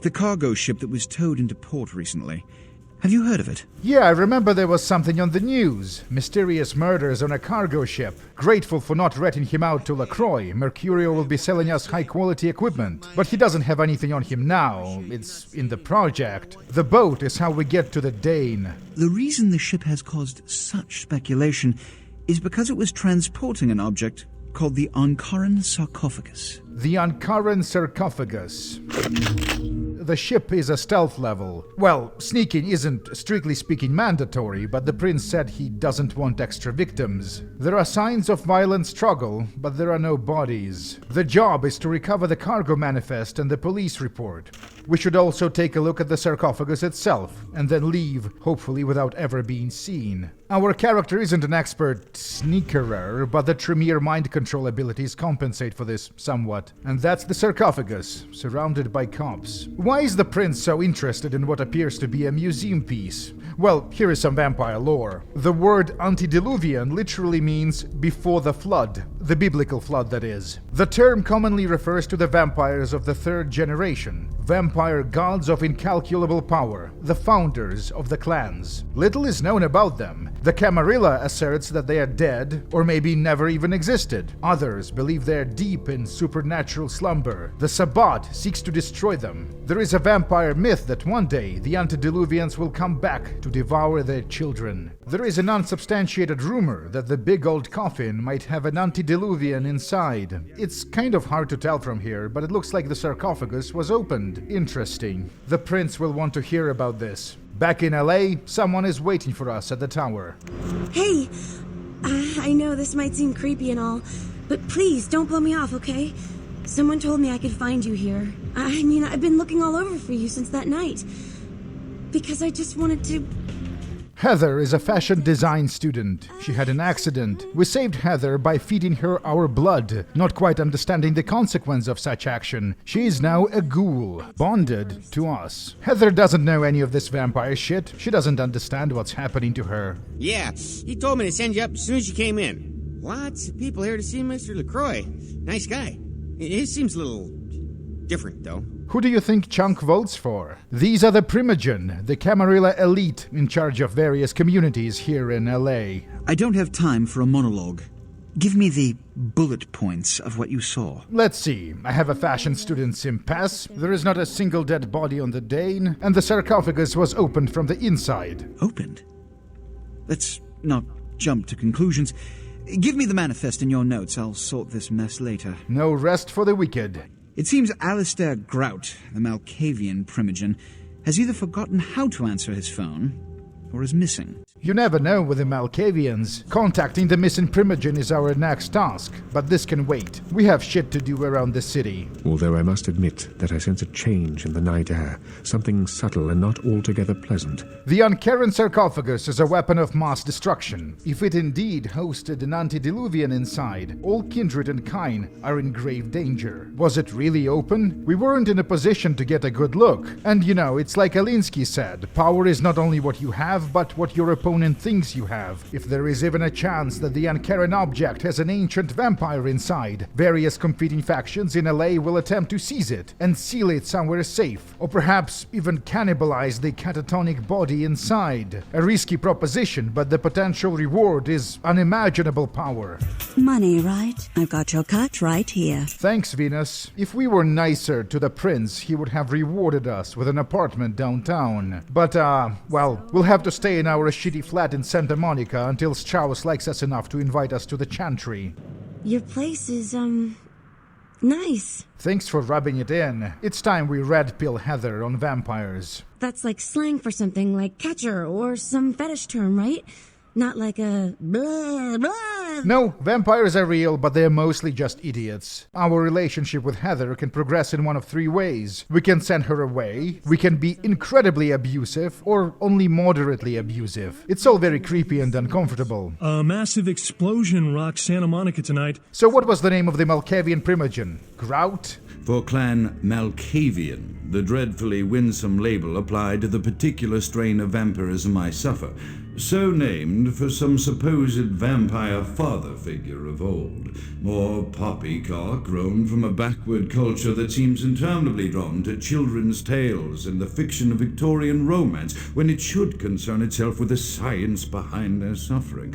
the cargo ship that was towed into port recently. Have you heard of it? Yeah, I remember there was something on the news. Mysterious murders on a cargo ship. Grateful for not ratting him out to LaCroix, Mercurio will be selling us high-quality equipment. But he doesn't have anything on him now. It's in the project. The boat is how we get to the Dane. The reason the ship has caused such speculation is because it was transporting an object called the Ankaran sarcophagus. The Ankaran sarcophagus. The ship is a stealth level. Well, sneaking isn't strictly speaking mandatory, but the prince said he doesn't want extra victims. There are signs of violent struggle, but there are no bodies. The job is to recover the cargo manifest and the police report. We should also take a look at the sarcophagus itself, and then leave, hopefully without ever being seen. Our character isn't an expert sneakerer, but the Tremere mind control abilities compensate for this somewhat. And that's the sarcophagus, surrounded by cops. Why is the prince so interested in what appears to be a museum piece? Well, here is some vampire lore. The word antediluvian literally means before the flood. The biblical flood, that is. The term commonly refers to the vampires of the third generation. Vampire gods of incalculable power, the founders of the clans. Little is known about them. The Camarilla asserts that they are dead, or maybe never even existed. Others believe they are deep in supernatural slumber. The Sabbat seeks to destroy them. There is a vampire myth that one day the antediluvians will come back to devour their children. There is an unsubstantiated rumor that the big old coffin might have an antediluvian inside. It's kind of hard to tell from here, but it looks like the sarcophagus was opened. Interesting. The prince will want to hear about this. Back in LA, someone is waiting for us at the tower. Hey, I know this might seem creepy and all, but please don't blow me off, okay? Someone told me I could find you here. I mean, I've been looking all over for you since that night. Because I just wanted to... Heather is a fashion design student. She had an accident. We saved Heather by feeding her our blood, not quite understanding the consequence of such action. She is now a ghoul, bonded to us. Heather doesn't know any of this vampire shit. She doesn't understand what's happening to her. Yeah, he told me to send you up as soon as you came in. Lots of people here to see Mr. LaCroix. Nice guy. He seems a little different, though. Who do you think Chunk votes for? These are the Primogen, the Camarilla elite in charge of various communities here in LA. I don't have time for a monologue. Give me the bullet points of what you saw. Let's see. I have a fashion student's impasse. There is not a single dead body on the Dane, and the sarcophagus was opened from the inside. Opened? Let's not jump to conclusions. Give me the manifest in your notes. I'll sort this mess later. No rest for the wicked. It seems Alistair Grout, the Malkavian Primogen, has either forgotten how to answer his phone or is missing. You never know with the Malkavians. Contacting the missing Primogen is our next task, but this can wait. We have shit to do around the city. Although I must admit that I sense a change in the night air, something subtle and not altogether pleasant. The Ankaran sarcophagus is a weapon of mass destruction. If it indeed hosted an antediluvian inside, all kindred and kine are in grave danger. Was it really open? We weren't in a position to get a good look. And you know, it's like Alinsky said, power is not only what you have, but what your opponent stone and things you have. If there is even a chance that the Ankaran object has an ancient vampire inside, various competing factions in LA will attempt to seize it and seal it somewhere safe, or perhaps even cannibalize the catatonic body inside. A risky proposition, but the potential reward is unimaginable power. Money, right? I've got your cut right here. Thanks, Venus. If we were nicer to the prince, he would have rewarded us with an apartment downtown. But, well, we'll have to stay in our shitty flat in Santa Monica until Strauss likes us enough to invite us to the Chantry. Your place is, nice. Thanks for rubbing it in. It's time we red pill Heather on vampires. That's like slang for something like catcher or some fetish term, right? Not like a blah, blah. No, vampires are real, but they're mostly just idiots. Our relationship with Heather can progress in one of three ways. We can send her away, we can be incredibly abusive, or only moderately abusive. It's all very creepy and uncomfortable. A massive explosion rocks Santa Monica tonight. So what was the name of the Malkavian primogen? Grout? For Clan Malkavian, the dreadfully winsome label applied to the particular strain of vampirism I suffer, so named for some supposed vampire father figure of old, more poppycock grown from a backward culture that seems interminably drawn to children's tales and the fiction of Victorian romance when it should concern itself with the science behind their suffering.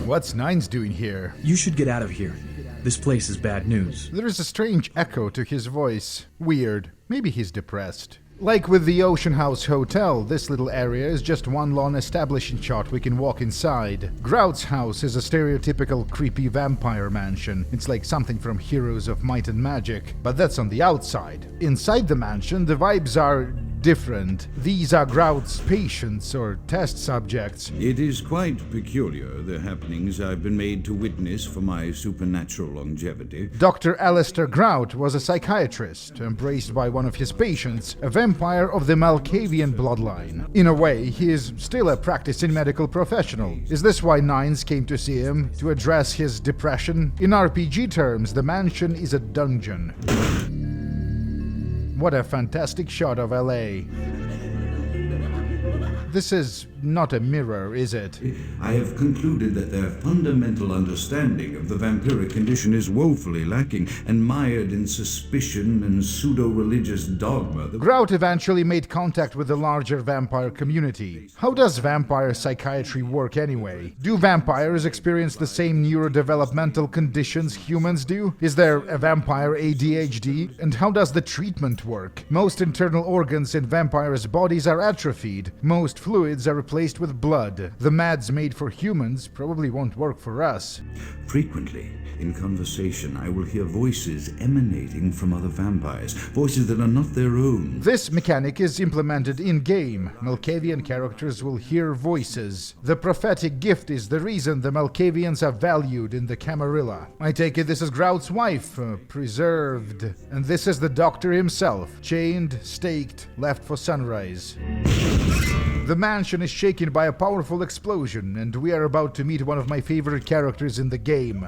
What's Nines doing here? You should get out of here. This place is bad news. There is a strange echo to his voice. Weird. Maybe he's depressed. Like with the Ocean House Hotel, this little area is just one long establishing shot we can walk inside. Grout's house is a stereotypical creepy vampire mansion. It's like something from Heroes of Might and Magic, but that's on the outside. Inside the mansion, the vibes are different. These are Grout's patients or test subjects. It is quite peculiar, the happenings I've been made to witness for my supernatural longevity. Dr. Alistair Grout was a psychiatrist, embraced by one of his patients, a vampire of the Malkavian bloodline. In a way, he is still a practicing medical professional. Is this why Nines came to see him? To address his depression? In RPG terms, the mansion is a dungeon. What a fantastic shot of LA. This is not a mirror, is it? I have concluded that their fundamental understanding of the vampiric condition is woefully lacking and mired in suspicion and pseudo-religious dogma. Grout eventually made contact with the larger vampire community. How does vampire psychiatry work anyway? Do vampires experience the same neurodevelopmental conditions humans do? Is there a vampire ADHD? And how does the treatment work? Most internal organs in vampires' bodies are atrophied. Most fluids are replaced with blood. The meds made for humans probably won't work for us. Frequently, in conversation, I will hear voices emanating from other vampires, voices that are not their own. This mechanic is implemented in-game. Malkavian characters will hear voices. The prophetic gift is the reason the Malkavians are valued in the Camarilla. I take it this is Grout's wife, preserved. And this is the doctor himself, chained, staked, left for sunrise. The mansion is shaken by a powerful explosion, and we are about to meet one of my favorite characters in the game.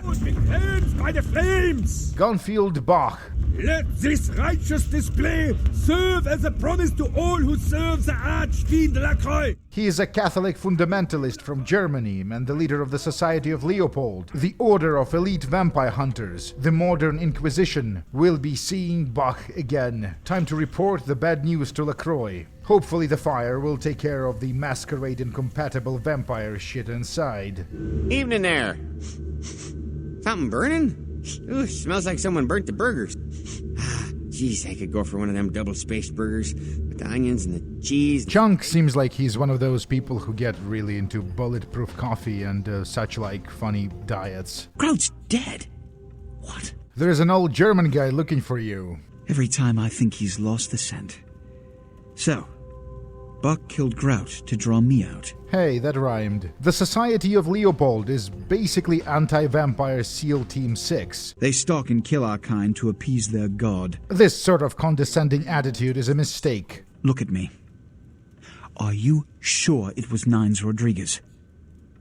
By the flames! Gunfield Bach. Let this righteous display serve as a promise to all who serve the Archfiend Lacroix. He is a Catholic fundamentalist from Germany and the leader of the Society of Leopold, the order of elite vampire hunters. The modern Inquisition will be seeing Bach again. Time to report the bad news to Lacroix. Hopefully the fire will take care of the Masquerade incompatible vampire shit inside. Evening there. Something burning? Ooh, smells like someone burnt the burgers. Jeez, I could go for one of them double-spaced burgers with the onions and the cheese. Chunk seems like he's one of those people who get really into bulletproof coffee and such like funny diets. Grout's dead. What? There's an old German guy looking for you. Every time I think he's lost the scent. So, Buck killed Grout to draw me out. Hey, that rhymed. The Society of Leopold is basically anti-vampire SEAL Team 6. They stalk and kill our kind to appease their god. This sort of condescending attitude is a mistake. Look at me. Are you sure it was Nines Rodriguez?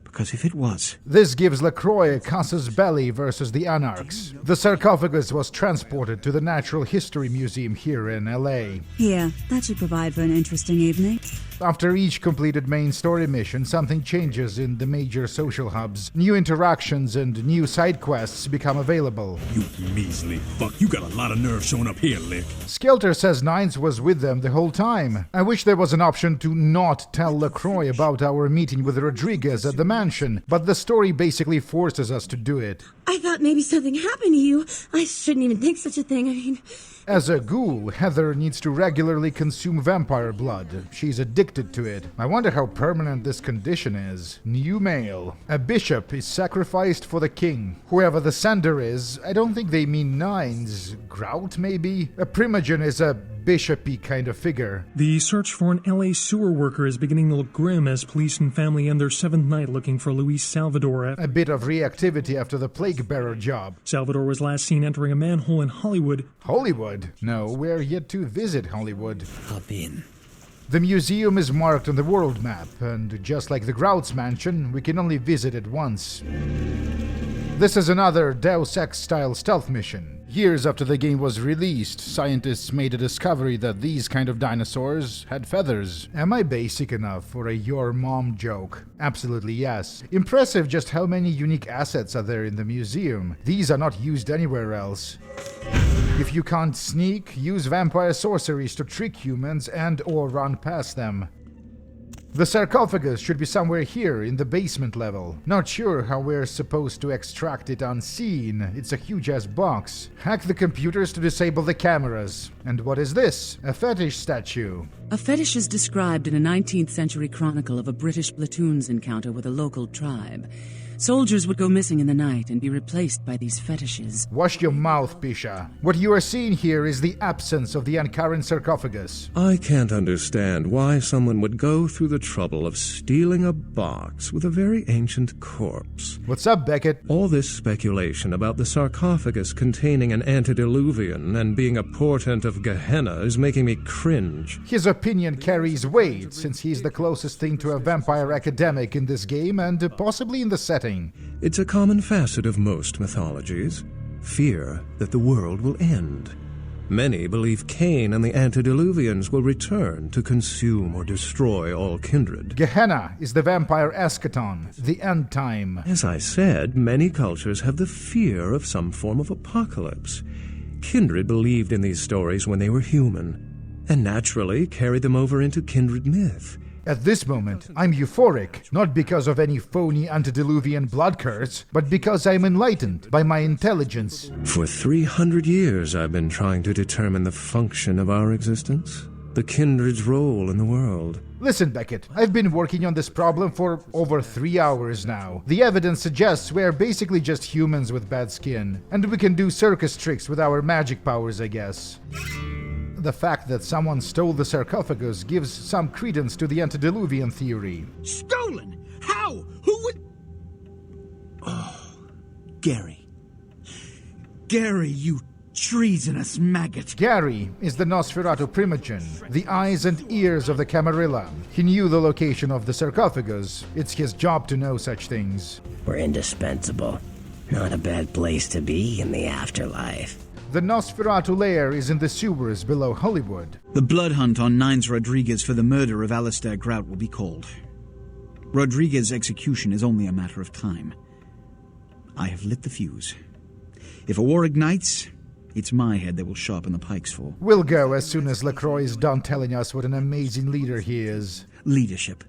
Because if it was... This gives Lacroix a casus belli versus the Anarchs. The sarcophagus was transported to the Natural History Museum here in LA. Here, that should provide for an interesting evening. After each completed main story mission, something changes in the major social hubs. New interactions and new side quests become available. You measly fuck, you got a lot of nerve showing up here, Lick. Skelter says Nines was with them the whole time. I wish there was an option to not tell LaCroix about our meeting with Rodriguez at the mansion, but the story basically forces us to do it. I thought maybe something happened to you. I shouldn't even think such a thing. I mean... As a ghoul, Heather needs to regularly consume vampire blood. She's addicted to it. I wonder how permanent this condition is. New mail. A bishop is sacrificed for the king. Whoever the sender is, I don't think they mean Nines. Grout, maybe? A primogen is a bishopy kind of figure. The search for an LA sewer worker is beginning to look grim as police and family end their 7th night looking for Luis Salvador. A bit of reactivity after the plague bearer job. Salvador was last seen entering a manhole in Hollywood. Hollywood? No, we're yet to visit Hollywood. Hop in. The museum is marked on the world map, and just like the Grout's mansion, we can only visit it once. This is another Deus Ex-style stealth mission. Years after the game was released, scientists made a discovery that these kind of dinosaurs had feathers. Am I basic enough for a your mom joke? Absolutely yes. Impressive just how many unique assets are there in the museum. These are not used anywhere else. If you can't sneak, use vampire sorceries to trick humans and/or run past them. The sarcophagus should be somewhere here in the basement level. Not sure how we're supposed to extract it unseen. It's a huge-ass box. Hack the computers to disable the cameras. And what is this? A fetish statue. A fetish is described in a 19th century chronicle of a British platoon's encounter with a local tribe. Soldiers would go missing in the night and be replaced by these fetishes. Wash your mouth, Pisha. What you are seeing here is the absence of the Ankaran sarcophagus. I can't understand why someone would go through the trouble of stealing a box with a very ancient corpse. What's up, Beckett? All this speculation about the sarcophagus containing an antediluvian and being a portent of Gehenna is making me cringe. His opinion carries weight, since he's the closest thing to a vampire academic in this game and possibly in the setting. It's a common facet of most mythologies. Fear that the world will end. Many believe Cain and the antediluvians will return to consume or destroy all kindred. Gehenna is the vampire eschaton, the end time. As I said, many cultures have the fear of some form of apocalypse. Kindred believed in these stories when they were human, and naturally carried them over into kindred myth. At this moment, I'm euphoric, not because of any phony antediluvian blood curse, but because I'm enlightened by my intelligence. For 300 years I've been trying to determine the function of our existence, the kindred's role in the world. Listen, Beckett, I've been working on this problem for over 3 hours now. The evidence suggests we're basically just humans with bad skin, and we can do circus tricks with our magic powers, I guess. The fact that someone stole the sarcophagus gives some credence to the antediluvian theory. Stolen? How? Who would... Oh, Gary. Gary, you treasonous maggot. Gary is the Nosferatu primogen, the eyes and ears of the Camarilla. He knew the location of the sarcophagus. It's his job to know such things. We're indispensable. Not a bad place to be in the afterlife. The Nosferatu lair is in the sewers below Hollywood. The blood hunt on Nines Rodriguez for the murder of Alistair Grout will be called. Rodriguez's execution is only a matter of time. I have lit the fuse. If a war ignites, it's my head they will sharpen the pikes for. We'll go as soon as LaCroix is done telling us what an amazing leader he is. Leadership.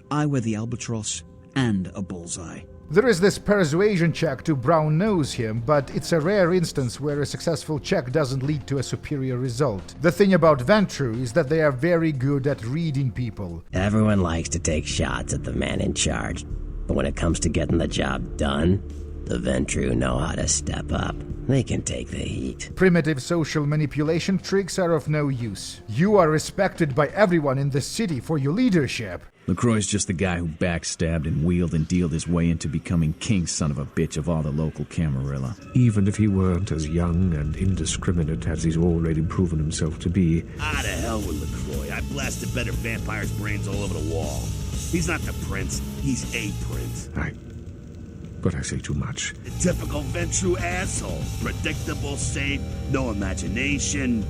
I wear the albatross and a bullseye. There is this persuasion check to brown nose him, but it's a rare instance where a successful check doesn't lead to a superior result. The thing about Ventrue is that they are very good at reading people. Everyone likes to take shots at the man in charge, but when it comes to getting the job done, the Ventrue know how to step up. They can take the heat. Primitive social manipulation tricks are of no use. You are respected by everyone in the city for your leadership. LaCroix's just the guy who backstabbed and wheeled and dealed his way into becoming king son of a bitch of all the local Camarilla. Even if he weren't as young and indiscriminate as he's already proven himself to be. Ah, to hell with LaCroix. I blasted better vampires' brains all over the wall. He's not the prince, he's a prince. But I say too much. The typical Ventrue asshole. Predictable, safe, no imagination.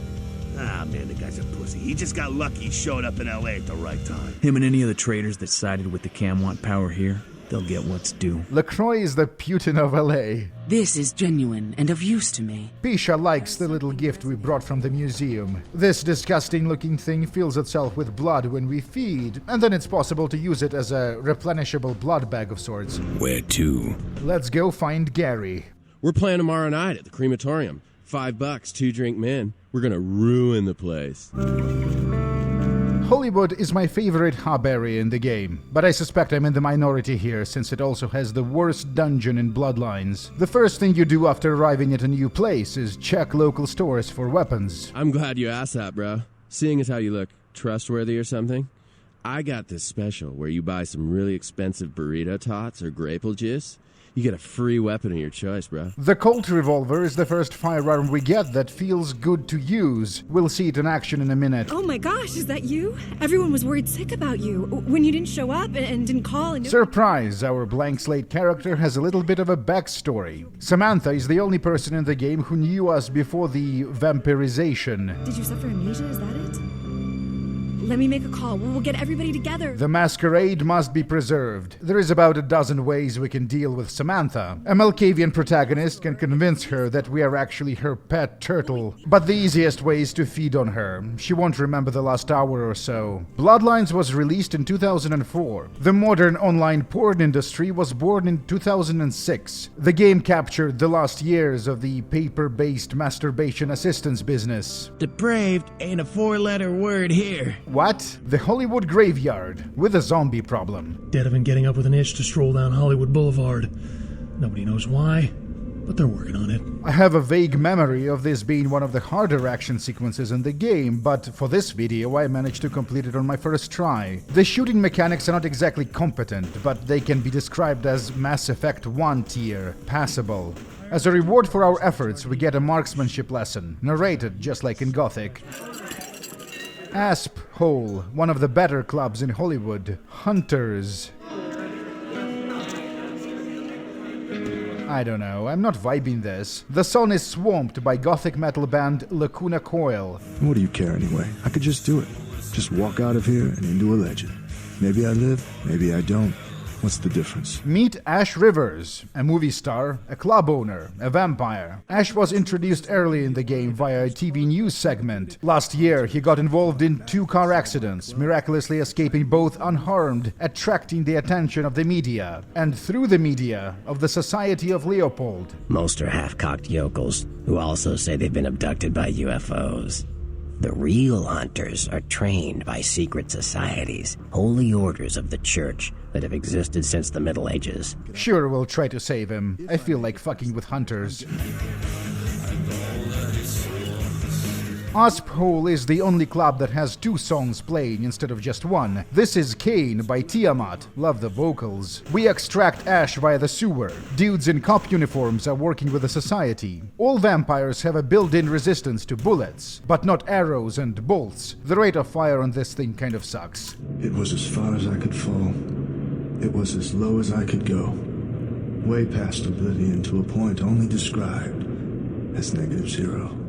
Ah, man, the guy's a pussy. He just got lucky he showed up in L.A. at the right time. Him and any of the traitors that sided with the Cam want power here, they'll get what's due. LaCroix is the Putin of LA. This is genuine and of use to me. Pisha likes the little gift we brought from the museum. This disgusting-looking thing fills itself with blood when we feed, and then it's possible to use it as a replenishable blood bag of sorts. Where to? Let's go find Gary. We're playing tomorrow night at the crematorium. $5, 2-drink men. We're gonna ruin the place. Hollywood is my favorite hub area in the game, but I suspect I'm in the minority here since it also has the worst dungeon in Bloodlines. The first thing you do after arriving at a new place is check local stores for weapons. I'm glad you asked that, bro. Seeing as how you look trustworthy or something, I got this special where you buy some really expensive burrito tots or grapefruit juice. You get a free weapon of your choice, bro. The Colt revolver is the first firearm we get that feels good to use. We'll see it in action in a minute. Oh my gosh, is that you? Everyone was worried sick about you when you didn't show up and didn't call. And Surprise! Our blank slate character has a little bit of a backstory. Samantha is the only person in the game who knew us before the vampirization. Did you suffer amnesia? Is that it? Let me make a call. We'll get everybody together. The Masquerade must be preserved. There is about a dozen ways we can deal with Samantha. A Malkavian protagonist can convince her that we are actually her pet turtle. But the easiest way is to feed on her. She won't remember the last hour or so. Bloodlines was released in 2004. The modern online porn industry was born in 2006. The game captured the last years of the paper-based masturbation assistance business. Depraved ain't a 4-letter word here. What? The Hollywood graveyard, with a zombie problem. Dead of him getting up with an itch to stroll down Hollywood Boulevard. Nobody knows why, but they're working on it. I have a vague memory of this being one of the harder action sequences in the game, but for this video I managed to complete it on my first try. The shooting mechanics are not exactly competent, but they can be described as Mass Effect 1 tier, passable. As a reward for our efforts, we get a marksmanship lesson, narrated just like in Gothic. Asp Hole, one of the better clubs in Hollywood. Hunters. I don't know, I'm not vibing this. The song is swamped by gothic metal band Lacuna Coil. What do you care anyway? I could just do it. Just walk out of here and into a legend. Maybe I live, maybe I don't. What's the difference? Meet Ash Rivers, a movie star, a club owner, a vampire. Ash was introduced early in the game via a TV news segment. Last year, he got involved in 2 car accidents, miraculously escaping both unharmed, attracting the attention of the media, and through the media, of the Society of Leopold. Most are half-cocked yokels, who also say they've been abducted by UFOs. The real hunters are trained by secret societies, holy orders of the church that have existed since the Middle Ages. Sure, we'll try to save him. I feel like fucking with hunters. Asp Hole is the only club that has 2 songs playing instead of just one. This is Kane by Tiamat. Love the vocals. We extract Ash via the sewer. Dudes in cop uniforms are working with the society. All vampires have a built-in resistance to bullets, but not arrows and bolts. The rate of fire on this thing kind of sucks. It was as far as I could fall. It was as low as I could go. Way past oblivion to a point only described as -0.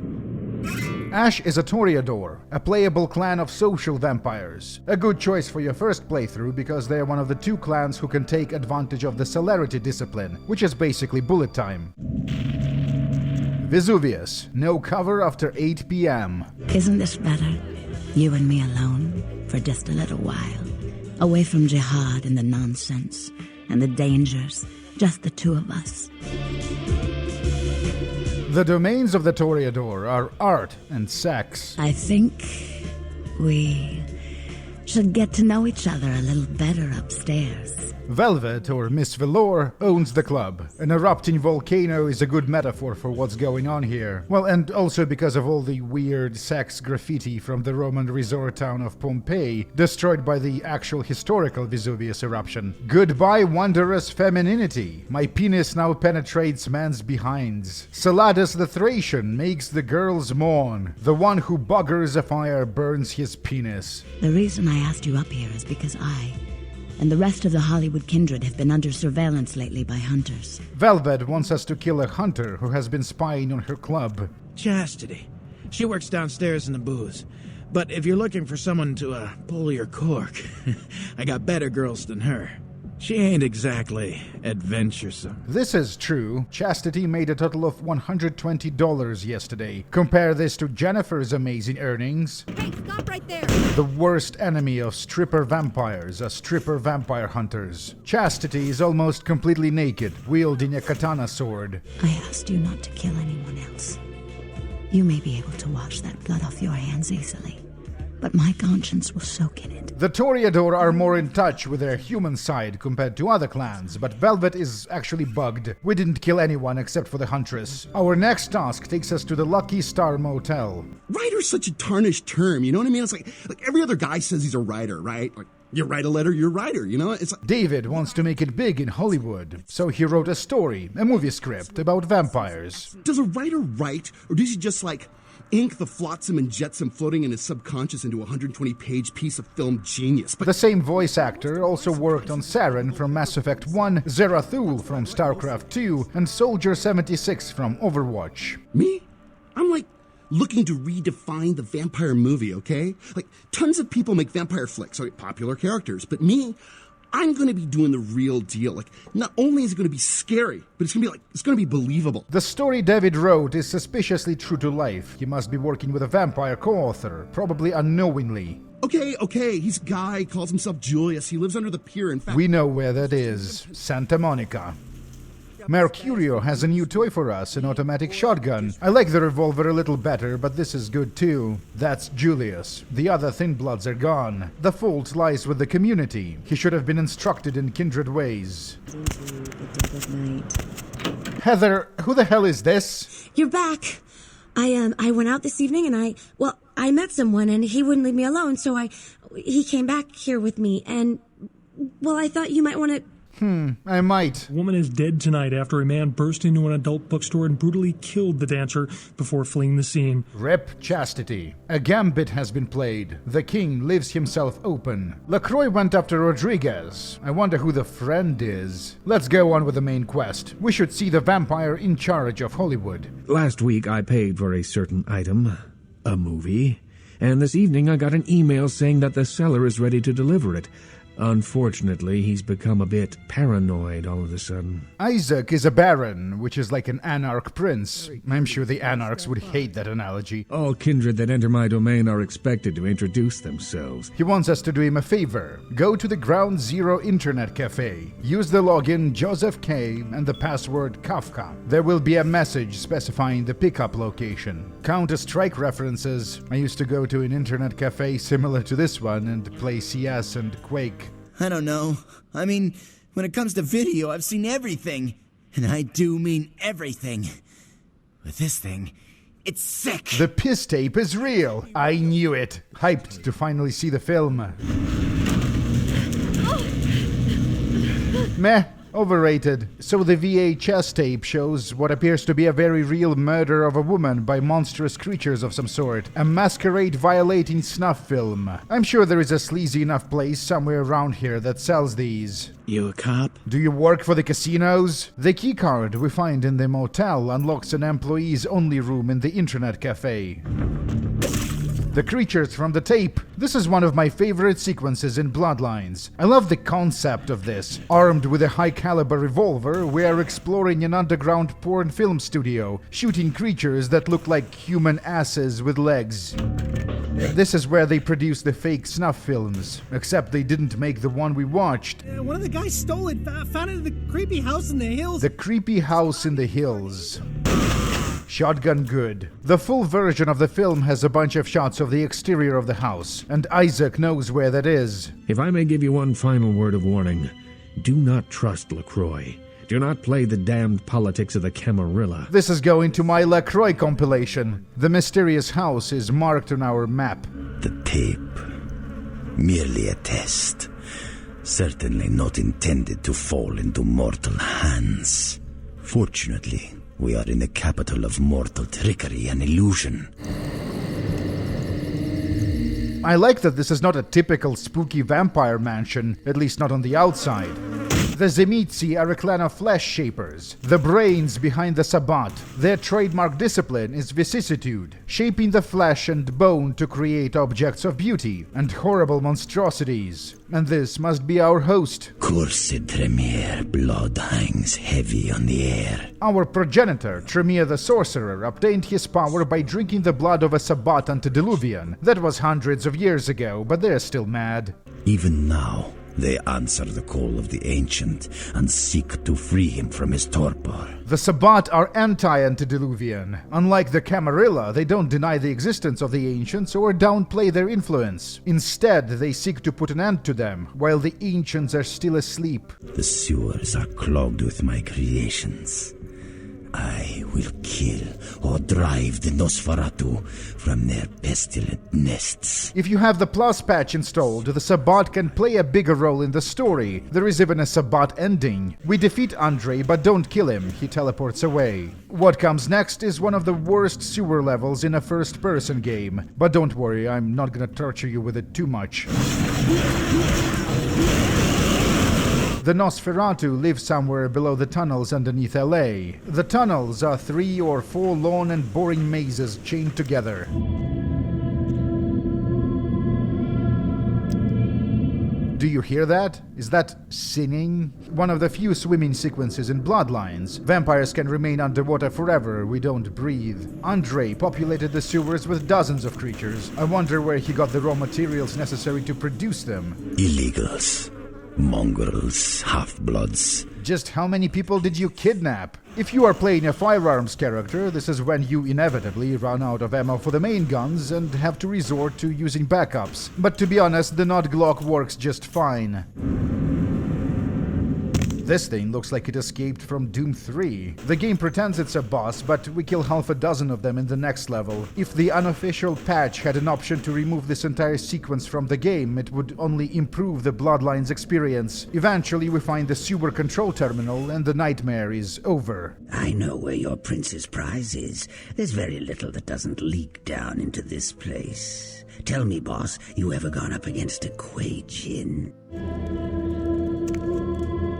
Ash is a Toreador, a playable clan of social vampires. A good choice for your first playthrough because they're one of the 2 clans who can take advantage of the celerity discipline, which is basically bullet time. Vesuvius, no cover after 8 p.m. Isn't this better? You and me alone, for just a little while. Away from jihad and the nonsense, and the dangers, just the 2 of us. The domains of the Toreador are art and sex. I think we should get to know each other a little better upstairs. Velvet, or Miss Velour, owns the club. An erupting volcano is a good metaphor for what's going on here. Well, and also because of all the weird sex graffiti from the Roman resort town of Pompeii, destroyed by the actual historical Vesuvius eruption. Goodbye, wondrous femininity. My penis now penetrates man's behinds. Saladas the Thracian makes the girls mourn. The one who buggers a fire burns his penis. The reason I asked you up here is because I and the rest of the Hollywood kindred have been under surveillance lately by hunters. Velvet wants us to kill a hunter who has been spying on her club. Chastity. She works downstairs in the booth. But if you're looking for someone to pull your cork, I got better girls than her. She ain't exactly adventuresome. This is true. Chastity made a total of $120 yesterday. Compare this to Jennifer's amazing earnings. Hey, stop right there! The worst enemy of stripper vampires are stripper vampire hunters. Chastity is almost completely naked, wielding a katana sword. I asked you not to kill anyone else. You may be able to wash that blood off your hands easily, but my conscience will soak in it. The Toreador are more in touch with their human side compared to other clans, but Velvet is actually bugged. We didn't kill anyone except for the Huntress. Our next task takes us to the Lucky Star Motel. Writer's such a tarnished term, you know what I mean? It's like every other guy says he's a writer, right? Like, you write a letter, you're a writer, you know? It's like... David wants to make it big in Hollywood, so he wrote a story, a movie script about vampires. Does a writer write, or does he just, like, ink the flotsam and jetsam floating in his subconscious into a 120-page piece of film genius? But the same voice actor also worked on Saren from Mass Effect 1, Zerathul from StarCraft 2, and Soldier 76 from Overwatch. Me? I'm like looking to redefine the vampire movie, okay? Like, tons of people make vampire flicks, so popular characters, but me, I'm going to be doing the real deal. Like, not only is it going to be scary, but it's going to be believable. The story David wrote is suspiciously true to life. He must be working with a vampire co-author, probably unknowingly. Okay, he's a guy, calls himself Julius. He lives under the pier, in fact... We know where that is. Santa Monica. Mercurio has a new toy for us, an automatic shotgun. I like the revolver a little better, but this is good too. That's Julius. The other Thin Bloods are gone. The fault lies with the community. He should have been instructed in kindred ways. Heather, who the hell is this? You're back. I went out this evening and I met someone and he wouldn't leave me alone, so he came back here with me and, well, I thought you might want to... I might. A woman is dead tonight after a man burst into an adult bookstore and brutally killed the dancer before fleeing the scene. Rep Chastity. A gambit has been played. The king leaves himself open. LaCroix went after Rodriguez. I wonder who the friend is. Let's go on with the main quest. We should see the vampire in charge of Hollywood. Last week I paid for a certain item, a movie, and this evening I got an email saying that the seller is ready to deliver it. Unfortunately, he's become a bit paranoid all of a sudden. Isaac is a baron, which is like an Anarch prince. I'm sure the Anarchs would hate that analogy. All kindred that enter my domain are expected to introduce themselves. He wants us to do him a favor. Go to the Ground Zero Internet Cafe. Use the login Joseph K and the password Kafka. There will be a message specifying the pickup location. Counter-Strike references. I used to go to an internet cafe similar to this one and play CS and Quake. I don't know. I mean, when it comes to video, I've seen everything. And I do mean everything. With this thing, it's sick. The piss tape is real. I knew it. Hyped to finally see the film. Meh. Overrated. So the VHS tape shows what appears to be a very real murder of a woman by monstrous creatures of some sort. A masquerade violating snuff film. I'm sure there is a sleazy enough place somewhere around here that sells these. You a cop? Do you work for the casinos? The keycard we find in the motel unlocks an employees only room in the internet cafe. The creatures from the tape. This is one of my favorite sequences in Bloodlines. I love the concept of this. Armed with a high-caliber revolver, we are exploring an underground porn film studio, shooting creatures that look like human asses with legs. This is where they produce the fake snuff films, except they didn't make the one we watched. One of the guys stole it, found it in the creepy house in the hills. The creepy house in the hills. Shotgun good. The full version of the film has a bunch of shots of the exterior of the house, and Isaac knows where that is. If I may give you one final word of warning, do not trust LaCroix. Do not play the damned politics of the Camarilla. This is going to my LaCroix compilation. The mysterious house is marked on our map. The tape. Merely a test. Certainly not intended to fall into mortal hands. Fortunately, we are in the capital of mortal trickery and illusion. I like that this is not a typical spooky vampire mansion, at least not on the outside. The Tzimisce are a clan of flesh shapers, the brains behind the Sabbat. Their trademark discipline is vicissitude, shaping the flesh and bone to create objects of beauty and horrible monstrosities. And this must be our host. Cursed Tremere, blood hangs heavy on the air. Our progenitor, Tremere the Sorcerer, obtained his power by drinking the blood of a Sabbat antediluvian. That was hundreds of years ago, but they're still mad. Even now, they answer the call of the Ancient and seek to free him from his torpor. The Sabbat are anti-antediluvian. Unlike the Camarilla, they don't deny the existence of the Ancients or downplay their influence. Instead, they seek to put an end to them, while the Ancients are still asleep. The sewers are clogged with my creations. I will kill or drive the Nosferatu from their pestilent nests. If you have the Plus patch installed, the Sabbat can play a bigger role in the story. There is even a Sabbat ending. We defeat Andre, but don't kill him. He teleports away. What comes next is one of the worst sewer levels in a first-person game. But don't worry, I'm not gonna torture you with it too much. The Nosferatu live somewhere below the tunnels underneath LA. The tunnels are 3 or 4 long and boring mazes chained together. Do you hear that? Is that singing? One of the few swimming sequences in Bloodlines. Vampires can remain underwater forever, we don't breathe. Andre populated the sewers with dozens of creatures. I wonder where he got the raw materials necessary to produce them. Illegals. Mongrels, half-bloods. Just how many people did you kidnap? If you are playing a firearms character, this is when you inevitably run out of ammo for the main guns and have to resort to using backups. But to be honest, the Nod Glock works just fine. This thing looks like it escaped from Doom 3. The game pretends it's a boss, but we kill half a dozen of them in the next level. If the unofficial patch had an option to remove this entire sequence from the game, it would only improve the Bloodlines experience. Eventually we find the sewer control terminal and the nightmare is over. I know where your prince's prize is. There's very little that doesn't leak down into this place. Tell me, boss, you ever gone up against a Kuei Jin?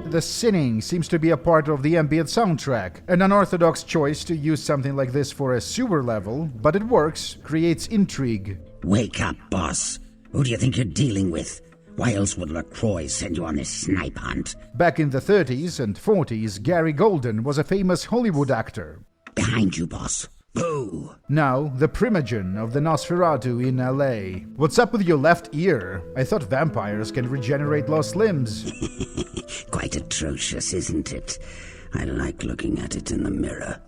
The sinning seems to be a part of the ambient soundtrack. An unorthodox choice to use something like this for a sewer level, but it works, creates intrigue. Wake up, boss. Who do you think you're dealing with? Why else would LaCroix send you on this snipe hunt? Back in the 30s and 40s, Gary Golden was a famous Hollywood actor. Behind you, boss. Boo! Now, the primogen of the Nosferatu in LA. What's up with your left ear? I thought vampires can regenerate lost limbs. Quite atrocious, isn't it? I like looking at it in the mirror.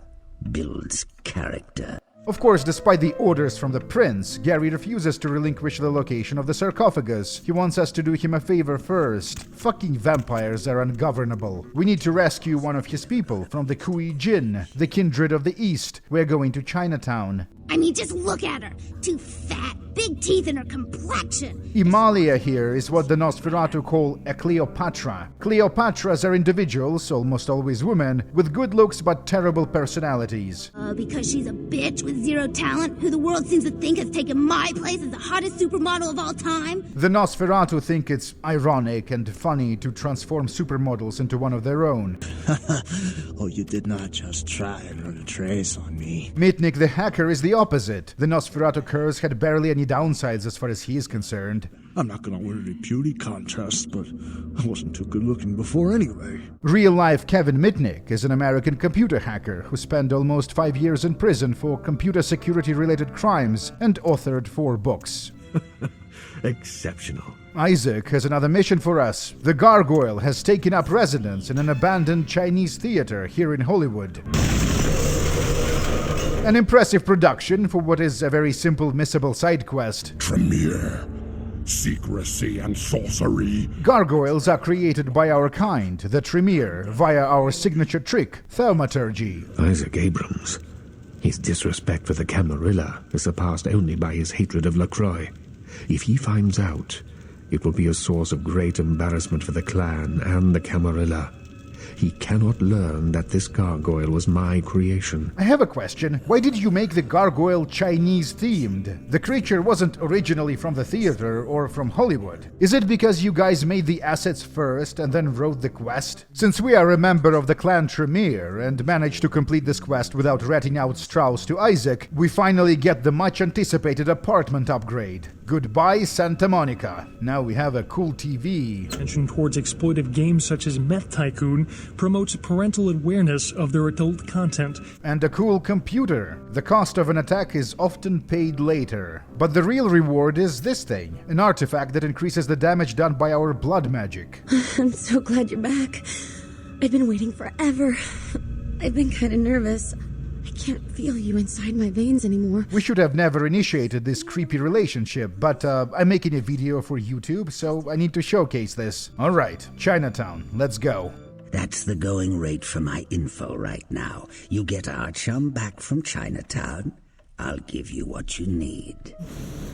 Builds character. Of course, despite the orders from the prince, Gary refuses to relinquish the location of the sarcophagus. He wants us to do him a favor first. Fucking vampires are ungovernable. We need to rescue one of his people from the Kuei Jin, the kindred of the East. We're going to Chinatown. I mean, just look at her. Too fat, big teeth in her complexion. Imalia here is what the Nosferatu call a Cleopatra. Cleopatras are individuals, almost always women, with good looks but terrible personalities. Because she's a bitch with zero talent, who the world seems to think has taken my place as the hottest supermodel of all time? The Nosferatu think it's ironic and funny to transform supermodels into one of their own. Oh, you did not just try and run a trace on me. Mitnick the hacker is the opposite. The Nosferatu curse had barely any downsides as far as he is concerned. I'm not gonna win any beauty contests, but I wasn't too good looking before anyway. Real-life Kevin Mitnick is an American computer hacker who spent almost 5 years in prison for computer security-related crimes and authored 4 books. Exceptional. Isaac has another mission for us. The Gargoyle has taken up residence in an abandoned Chinese theater here in Hollywood. An impressive production for what is a very simple missable side quest. Tremere. Secrecy and sorcery. Gargoyles are created by our kind, the Tremere, via our signature trick, thaumaturgy. Isaac Abrams. His disrespect for the Camarilla is surpassed only by his hatred of LaCroix. If he finds out, it will be a source of great embarrassment for the clan and the Camarilla. He cannot learn that this gargoyle was my creation. I have a question. Why did you make the gargoyle Chinese-themed? The creature wasn't originally from the theater or from Hollywood. Is it because you guys made the assets first and then wrote the quest? Since we are a member of the clan Tremere and managed to complete this quest without ratting out Strauss to Isaac, we finally get the much-anticipated apartment upgrade. Goodbye, Santa Monica. Now we have a cool TV. Attention towards exploitive games such as Meth Tycoon promotes parental awareness of their adult content. And a cool computer. The cost of an attack is often paid later. But the real reward is this thing, an artifact that increases the damage done by our blood magic. I'm so glad you're back. I've been waiting forever. I've been kind of nervous. I can't feel you inside my veins anymore. We should have never initiated this creepy relationship, but I'm making a video for YouTube, so I need to showcase this. Alright, Chinatown, let's go. That's the going rate for my info right now. You get our chum back from Chinatown, I'll give you what you need.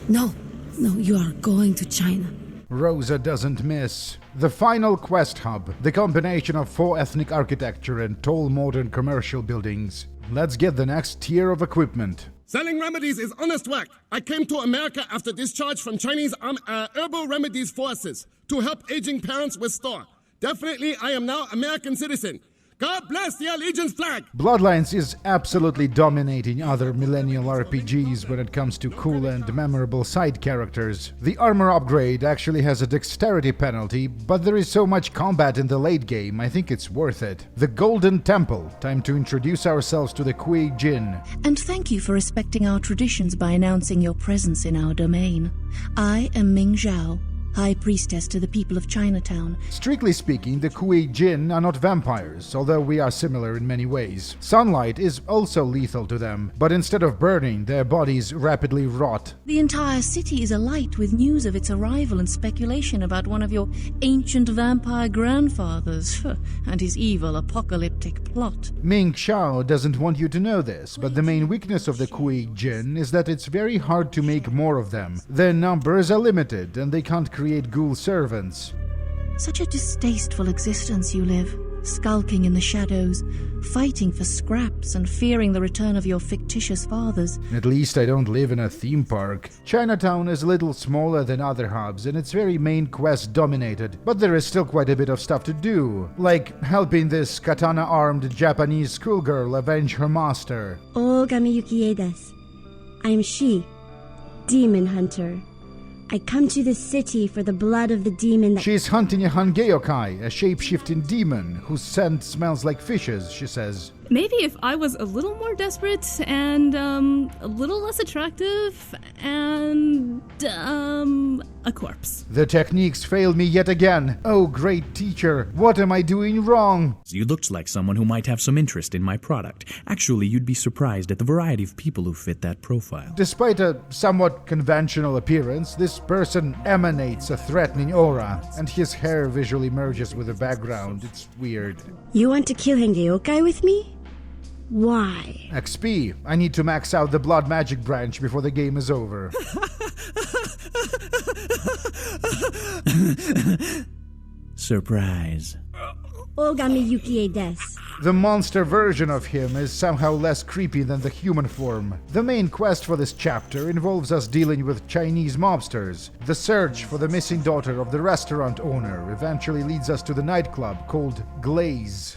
No, you are going to China. Rosa doesn't miss. The final quest hub, the combination of 4 ethnic architecture and tall modern commercial buildings. Let's get the next tier of equipment. Selling remedies is honest work. I came to America after discharge from Chinese herbal remedies forces to help aging parents restore. Definitely, I am now American citizen. God bless the Allegiance flag! Bloodlines is absolutely dominating other millennial RPGs when it comes to cool and memorable side characters. The armor upgrade actually has a dexterity penalty, but there is so much combat in the late game, I think it's worth it. The Golden Temple, time to introduce ourselves to the Kui Jin. And thank you for respecting our traditions by announcing your presence in our domain. I am Ming Zhao, High Priestess to the people of Chinatown. Strictly speaking, the Kui Jin are not vampires, although we are similar in many ways. Sunlight is also lethal to them, but instead of burning, their bodies rapidly rot. The entire city is alight with news of its arrival and speculation about one of your ancient vampire grandfathers and his evil apocalyptic plot. Ming Xiao doesn't want you to know this, but the main weakness of the Kui Jin is that it's very hard to make more of them. Their numbers are limited, and they can't create ghoul servants. Such a distasteful existence you live, skulking in the shadows, fighting for scraps and fearing the return of your fictitious fathers. At least I don't live in a theme park. Chinatown is a little smaller than other hubs and it's very main quest dominated, but there is still quite a bit of stuff to do, like helping this katana-armed Japanese schoolgirl avenge her master. Ogami Yukie desu. I'm she, demon hunter. I come to the city for the blood of the demon that... She's hunting a Hangeyokai, a shape-shifting demon whose scent smells like fishes, she says. Maybe if I was a little more desperate and, a little less attractive and, a corpse. The techniques failed me yet again. Oh, great teacher, what am I doing wrong? You looked like someone who might have some interest in my product. Actually, you'd be surprised at the variety of people who fit that profile. Despite a somewhat conventional appearance, this person emanates a threatening aura, and his hair visually merges with the background. It's weird. You want to kill Hangeyokai with me? Why? XP. I need to max out the blood magic branch before the game is over. Surprise. Ogami Yukie desu. The monster version of him is somehow less creepy than the human form. The main quest for this chapter involves us dealing with Chinese mobsters. The search for the missing daughter of the restaurant owner eventually leads us to the nightclub called Glaze.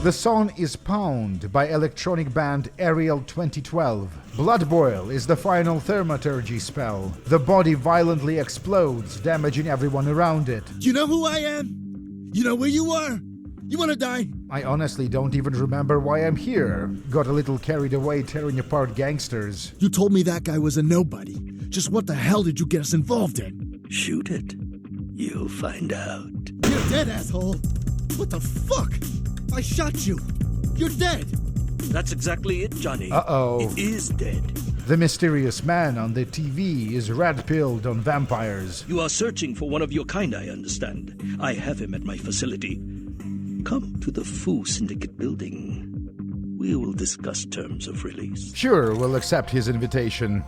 The song is Pound by electronic band Ariel 2012. Blood Boil is the final thaumaturgy spell. The body violently explodes, damaging everyone around it. You know who I am? You know where you are? You wanna die? I honestly don't even remember why I'm here. Got a little carried away tearing apart gangsters. You told me that guy was a nobody. Just what the hell did you get us involved in? Shoot it. You'll find out. You're dead, asshole! What the fuck? I shot you! You're dead! That's exactly it, Johnny. Uh-oh. It is dead. The mysterious man on the TV is red-pilled on vampires. You are searching for one of your kind, I understand. I have him at my facility. Come to the Fu Syndicate building. We'll discuss terms of release. Sure, we'll accept his invitation.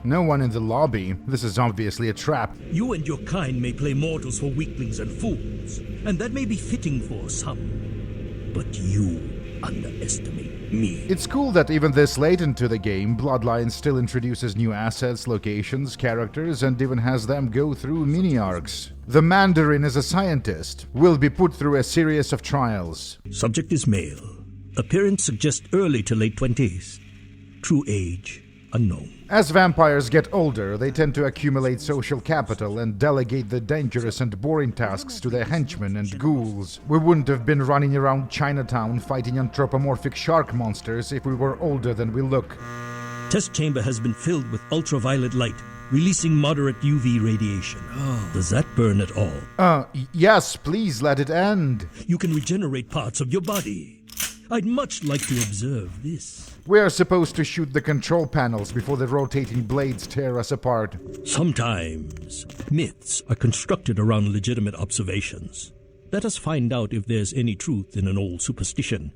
No one in the lobby. This is obviously a trap. You and your kind may play mortals for weaklings and fools, and that may be fitting for some. But you underestimate me. It's cool that even this late into the game, Bloodlines still introduces new assets, locations, characters, and even has them go through mini-arcs. The Mandarin is a scientist, will be put through a series of trials. Subject is male. Appearance suggests early to late 20s. True age, unknown. As vampires get older, they tend to accumulate social capital and delegate the dangerous and boring tasks to their henchmen and ghouls. We wouldn't have been running around Chinatown fighting anthropomorphic shark monsters if we were older than we look. Test chamber has been filled with ultraviolet light, releasing moderate UV radiation. Does that burn at all? Yes, please let it end. You can regenerate parts of your body. I'd much like to observe this. We're supposed to shoot the control panels before the rotating blades tear us apart. Sometimes myths are constructed around legitimate observations. Let us find out if there's any truth in an old superstition.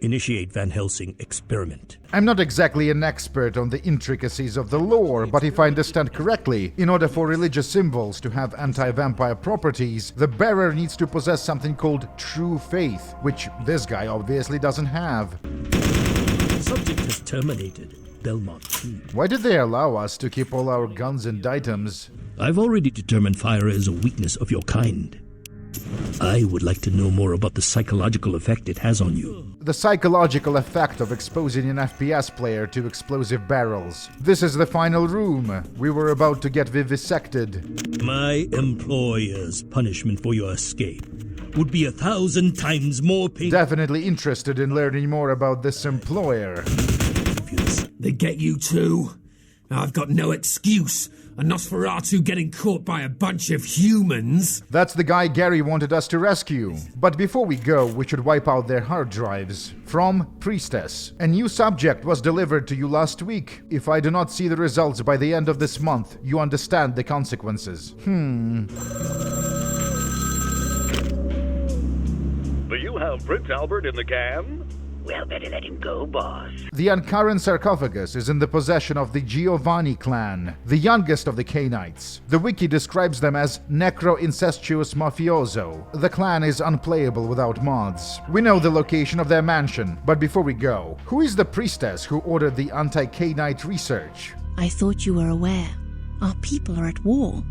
Initiate Van Helsing experiment. I'm not exactly an expert on the intricacies of the lore, but if I understand correctly, in order for religious symbols to have anti-vampire properties, the bearer needs to possess something called true faith, which this guy obviously doesn't have. Subject has terminated. Belmont 2. Why did they allow us to keep all our guns and items? I've already determined fire is a weakness of your kind. I would like to know more about the psychological effect it has on you. The psychological effect of exposing an FPS player to explosive barrels. This is the final room. We were about to get vivisected. My employer's punishment for your escape would be 1,000 times more painful. Definitely interested in learning more about this employer. They get you too? I've got no excuse. A Nosferatu getting caught by a bunch of humans. That's the guy Gary wanted us to rescue. But before we go, we should wipe out their hard drives. From Priestess. A new subject was delivered to you last week. If I do not see the results by the end of this month, you understand the consequences. Do you have Prince Albert in the can? Well, better let him go, boss. The Ankaran sarcophagus is in the possession of the Giovanni clan, the youngest of the Canaanites. The wiki describes them as necro-incestuous mafioso. The clan is unplayable without mods. We know the location of their mansion, but before we go, who is the priestess who ordered the anti-Canaanite research? I thought you were aware. Our people are at war.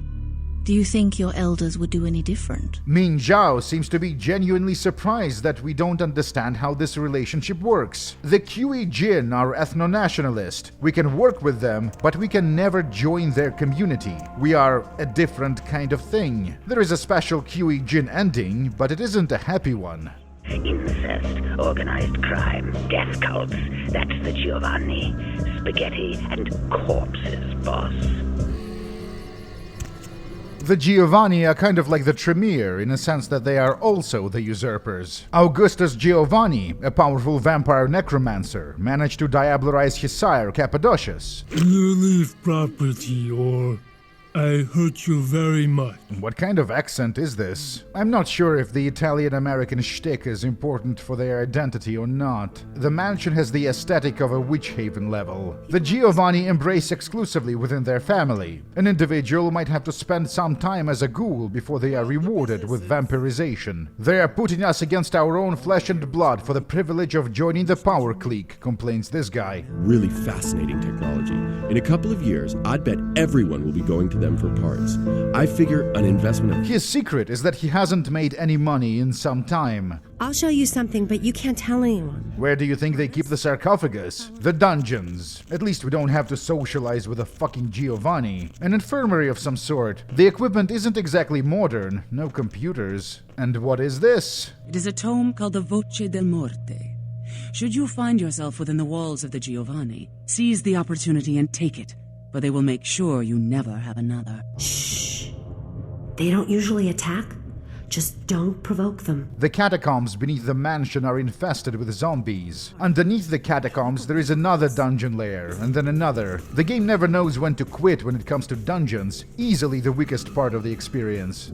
Do you think your elders would do any different? Min Zhao seems to be genuinely surprised that we don't understand how this relationship works. The QE Jin are ethno-nationalist. We can work with them, but we can never join their community. We are a different kind of thing. There is a special QE Jin ending, but it isn't a happy one. Incest, organized crime, death cults. That's the Giovanni. Spaghetti and corpses, boss. The Giovanni are kind of like the Tremere in a sense that they are also the usurpers. Augustus Giovanni, a powerful vampire necromancer, managed to diabolarize his sire Cappadocius. You leave property or I hurt you very much. What kind of accent is this? I'm not sure if the Italian-American shtick is important for their identity or not. The mansion has the aesthetic of a witch haven level. The Giovanni embrace exclusively within their family. An individual might have to spend some time as a ghoul before they are rewarded with vampirization. They are putting us against our own flesh and blood for the privilege of joining the power clique, complains this guy. Really fascinating technology. In a couple of years, I'd bet everyone will be going to them for parts. I figure an investment of... His secret is that he hasn't made any money in some time. I'll show you something, but you can't tell anyone. Where do you think they keep the sarcophagus? The dungeons. At least we don't have to socialize with a fucking Giovanni. An infirmary of some sort. The equipment isn't exactly modern, no computers. And what is this? It is a tome called the Voce del Morte. Should you find yourself within the walls of the Giovanni, seize the opportunity and take it, but they will make sure you never have another. Shh. They don't usually attack. Just don't provoke them. The catacombs beneath the mansion are infested with zombies. Underneath the catacombs there is another dungeon lair, and then another. The game never knows when to quit when it comes to dungeons. Easily the weakest part of the experience.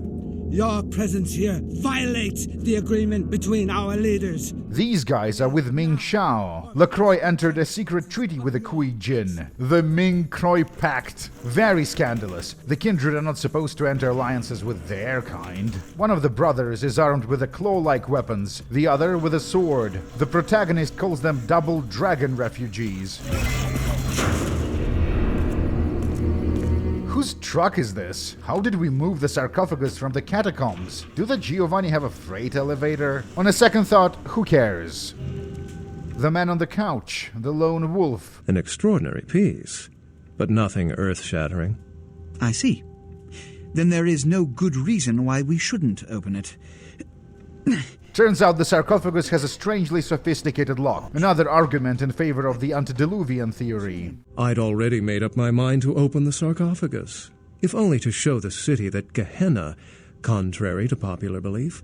Your presence here violates the agreement between our leaders. These guys are with Ming Shao. LaCroix entered a secret treaty with the Kui Jin. The Ming-Croix Pact. Very scandalous. The kindred are not supposed to enter alliances with their kind. One of the brothers is armed with a claw-like weapons, the other with a sword. The protagonist calls them double dragon refugees. Whose truck is this? How did we move the sarcophagus from the catacombs? Do the Giovanni have a freight elevator? On a second thought, who cares? The man on the couch, the lone wolf. An extraordinary piece, but nothing earth-shattering. I see. Then there is no good reason why we shouldn't open it. Turns out the sarcophagus has a strangely sophisticated lock. Another argument in favor of the antediluvian theory. I'd already made up my mind to open the sarcophagus, if only to show the city that Gehenna, contrary to popular belief,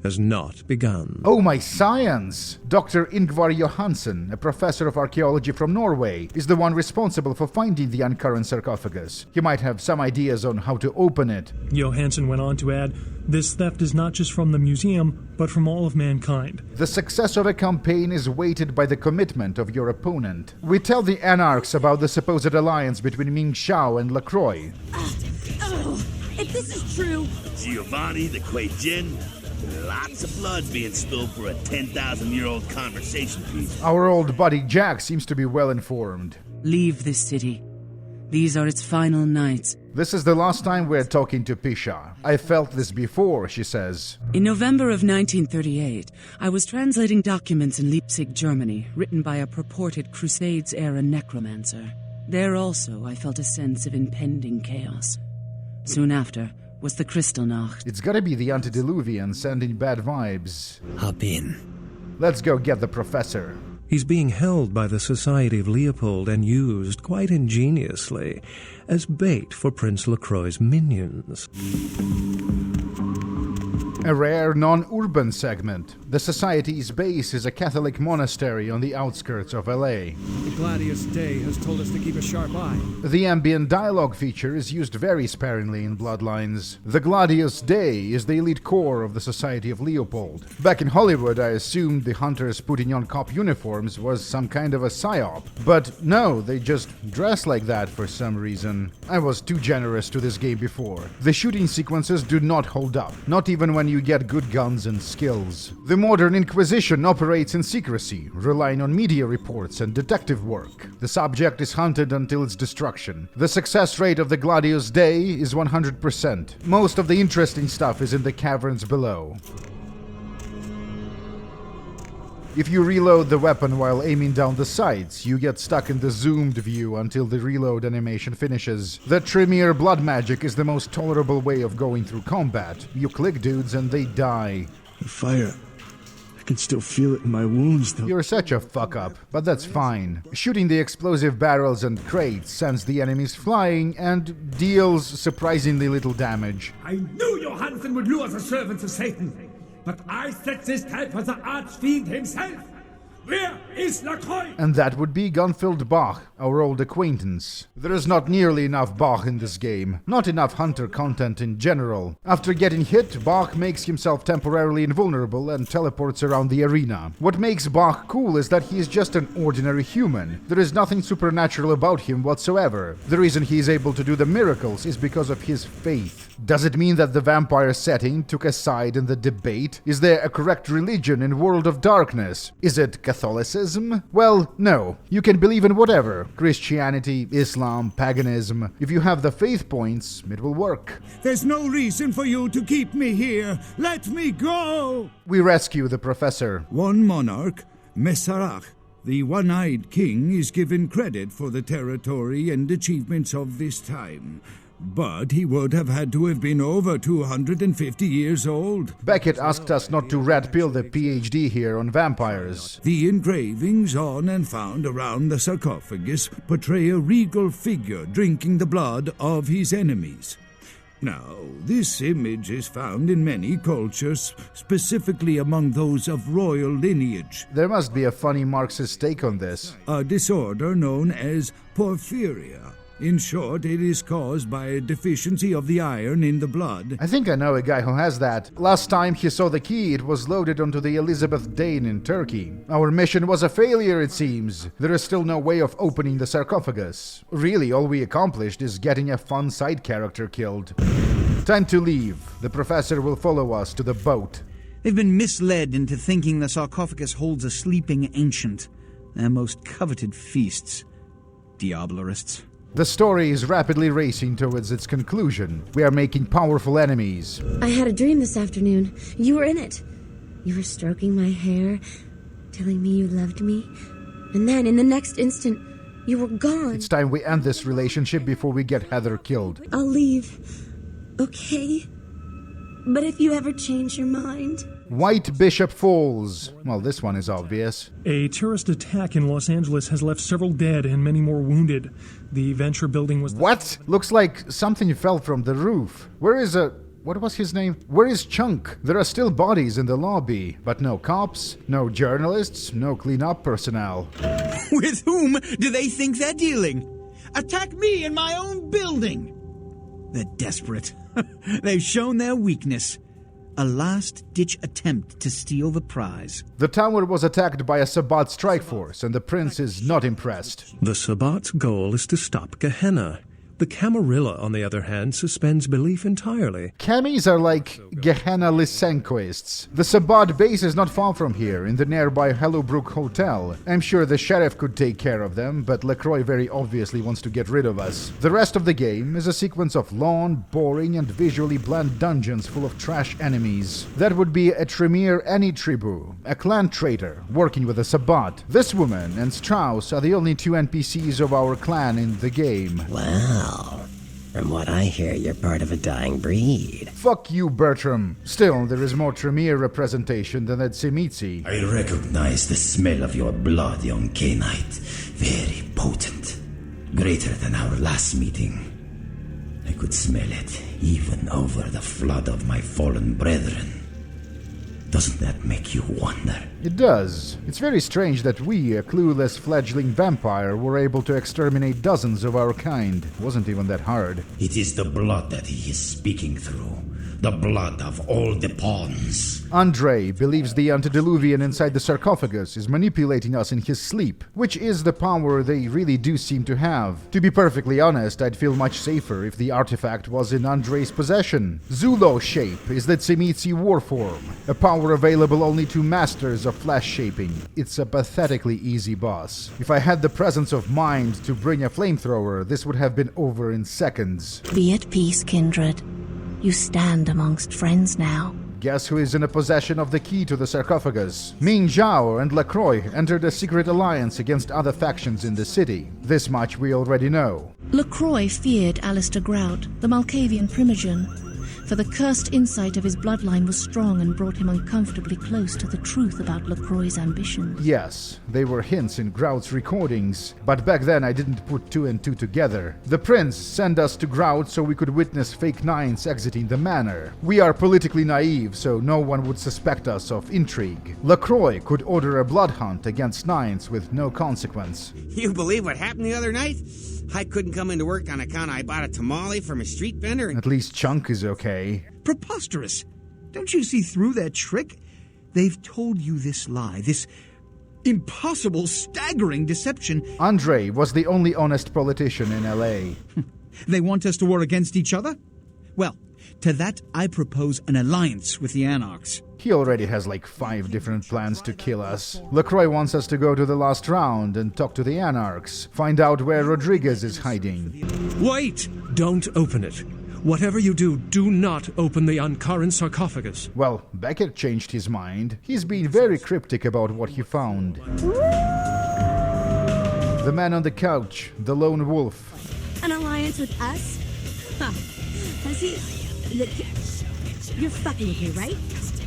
has not begun. Oh, my science! Dr. Ingvar Johansen, a professor of archaeology from Norway, is the one responsible for finding the uncurrent sarcophagus. He might have some ideas on how to open it. Johansen went on to add, this theft is not just from the museum, but from all of mankind. The success of a campaign is weighted by the commitment of your opponent. We tell the Anarchs about the supposed alliance between Ming Shao and LaCroix. If this is true... Giovanni, the Kui Jin... Lots of blood being spilled for a 10,000-year-old conversation piece. Our old buddy Jack seems to be well informed. Leave this city. These are its final nights. This is the last time we're talking to Pisha. I felt this before, she says. In November of 1938, I was translating documents in Leipzig, Germany, written by a purported Crusades-era necromancer. There also, I felt a sense of impending chaos. Soon after was the Kristallnacht. It's gotta be the antediluvian sending bad vibes. Hop in. Let's go get the professor. He's being held by the Society of Leopold and used, quite ingeniously, as bait for Prince LaCroix's minions. A rare non-urban segment. The Society's base is a Catholic monastery on the outskirts of LA. The Gladius Day has told us to keep a sharp eye. The ambient dialogue feature is used very sparingly in Bloodlines. The Gladius Day is the elite core of the Society of Leopold. Back in Hollywood, I assumed the hunters putting on cop uniforms was some kind of a psyop. But no, they just dress like that for some reason. I was too generous to this game before. The shooting sequences do not hold up, not even when you get good guns and skills. The modern Inquisition operates in secrecy, relying on media reports and detective work. The subject is hunted until its destruction. The success rate of the Gladius Day is 100%. Most of the interesting stuff is in the caverns below. If you reload the weapon while aiming down the sights, you get stuck in the zoomed view until the reload animation finishes. The Tremere blood magic is the most tolerable way of going through combat. You click dudes and they die. The fire. I can still feel it in my wounds, though. You're such a fuck-up, but that's fine. Shooting the explosive barrels and crates sends the enemies flying and deals surprisingly little damage. I knew Johansen would lure the servants of Satan. But I set this type for the archfiend himself. Where is LaCroix? And that would be Gunfilled Bach, our old acquaintance. There is not nearly enough Bach in this game. Not enough hunter content in general. After getting hit, Bach makes himself temporarily invulnerable and teleports around the arena. What makes Bach cool is that he is just an ordinary human. There is nothing supernatural about him whatsoever. The reason he is able to do the miracles is because of his faith. Does it mean that the vampire setting took a side in the debate? Is there a correct religion in World of Darkness? Is it Catholicism? Well, no. You can believe in whatever. Christianity, Islam, paganism. If you have the faith points, it will work. There's no reason for you to keep me here. Let me go! We rescue the professor. One monarch, Mesarach, the one-eyed king, is given credit for the territory and achievements of this time. But he would have had to have been over 250 years old. Beckett asked us not to red pill the PhD here on vampires. The engravings on and found around the sarcophagus portray a regal figure drinking the blood of his enemies. Now, this image is found in many cultures, specifically among those of royal lineage. There must be a funny Marxist take on this. A disorder known as porphyria. In short, it is caused by a deficiency of the iron in the blood. I think I know a guy who has that. Last time he saw the key, it was loaded onto the Elizabeth Dane in Turkey. Our mission was a failure, it seems. There is still no way of opening the sarcophagus. Really, all we accomplished is getting a fun side character killed. Time to leave. The professor will follow us to the boat. They've been misled into thinking the sarcophagus holds a sleeping ancient. Their most coveted feasts. Diablerists. The story is rapidly racing towards its conclusion. We are making powerful enemies. I had a dream this afternoon. You were in it. You were stroking my hair, telling me you loved me. And then, in the next instant, you were gone. It's time we end this relationship before we get Heather killed. I'll leave. Okay? But if you ever change your mind... White Bishop Falls. Well, this one is obvious. A terrorist attack in Los Angeles has left several dead and many more wounded. The Ventrue building was... What? Looks like something fell from the roof. Where is what was his name? Where is Chunk? There are still bodies in the lobby, but no cops, no journalists, no cleanup personnel. With whom do they think they're dealing? Attack me in my own building! They're desperate. They've shown their weakness. A last-ditch attempt to steal the prize. The tower was attacked by a Sabbat strike force, and the prince is not impressed. The Sabbat's goal is to stop Gehenna. The Camarilla, on the other hand, suspends belief entirely. Camis are like Gehenna Lysenkoists. The Sabbat base is not far from here, in the nearby Hellowbrook Hotel. I'm sure the sheriff could take care of them, but LaCroix very obviously wants to get rid of us. The rest of the game is a sequence of long, boring, and visually bland dungeons full of trash enemies. That would be a Tremere Any Tribu, a clan traitor, working with a Sabbat. This woman and Strauss are the only two NPCs of our clan in the game. Wow. From what I hear, you're part of a dying breed. Fuck you, Bertram. Still, there is more Tremere representation than at Tzimitzi. I recognize the smell of your blood, young K-Knight. Very potent. Greater than our last meeting. I could smell it, even over the flood of my fallen brethren. Doesn't that make you wonder? It does. It's very strange that we, a clueless fledgling vampire, were able to exterminate dozens of our kind. It wasn't even that hard. It is the blood that he is speaking through. The blood of all the pawns. Andre believes the antediluvian inside the sarcophagus is manipulating us in his sleep, which is the power they really do seem to have. To be perfectly honest, I'd feel much safer if the artifact was in Andre's possession. Zulo Shape is the Tzimitzi warform, a power available only to masters of flesh shaping. It's a pathetically easy boss. If I had the presence of mind to bring a flamethrower, this would have been over in seconds. Be at peace, kindred. You stand amongst friends now. Guess who is in a possession of the key to the sarcophagus? Ming Zhao and LaCroix entered a secret alliance against other factions in the city. This much we already know. LaCroix feared Alistair Grout, the Malkavian primogen, for the cursed insight of his bloodline was strong and brought him uncomfortably close to the truth about LaCroix's ambitions. Yes, they were hints in Grout's recordings, but back then I didn't put two and two together. The prince sent us to Grout so we could witness fake nines exiting the manor. We are politically naive, so no one would suspect us of intrigue. LaCroix could order a blood hunt against nines with no consequence. You believe what happened the other night? I couldn't come into work on account I bought a tamale from a street vendor. At least Chunk is okay. Preposterous! Don't you see through their trick? They've told you this lie, this impossible, staggering deception. Andre was the only honest politician in LA. They want us to war against each other? Well, to that I propose an alliance with the Anarchs. He already has like 5 different plans to kill us. LaCroix wants us to go to the last round and talk to the Anarchs. Find out where Rodriguez is hiding. Wait! Don't open it. Whatever you do, do not open the Ankaran sarcophagus. Well, Beckett changed his mind. He's been very cryptic about what he found. The man on the couch, the lone wolf. An alliance with us? Huh. Has he... You're fucking with me, right?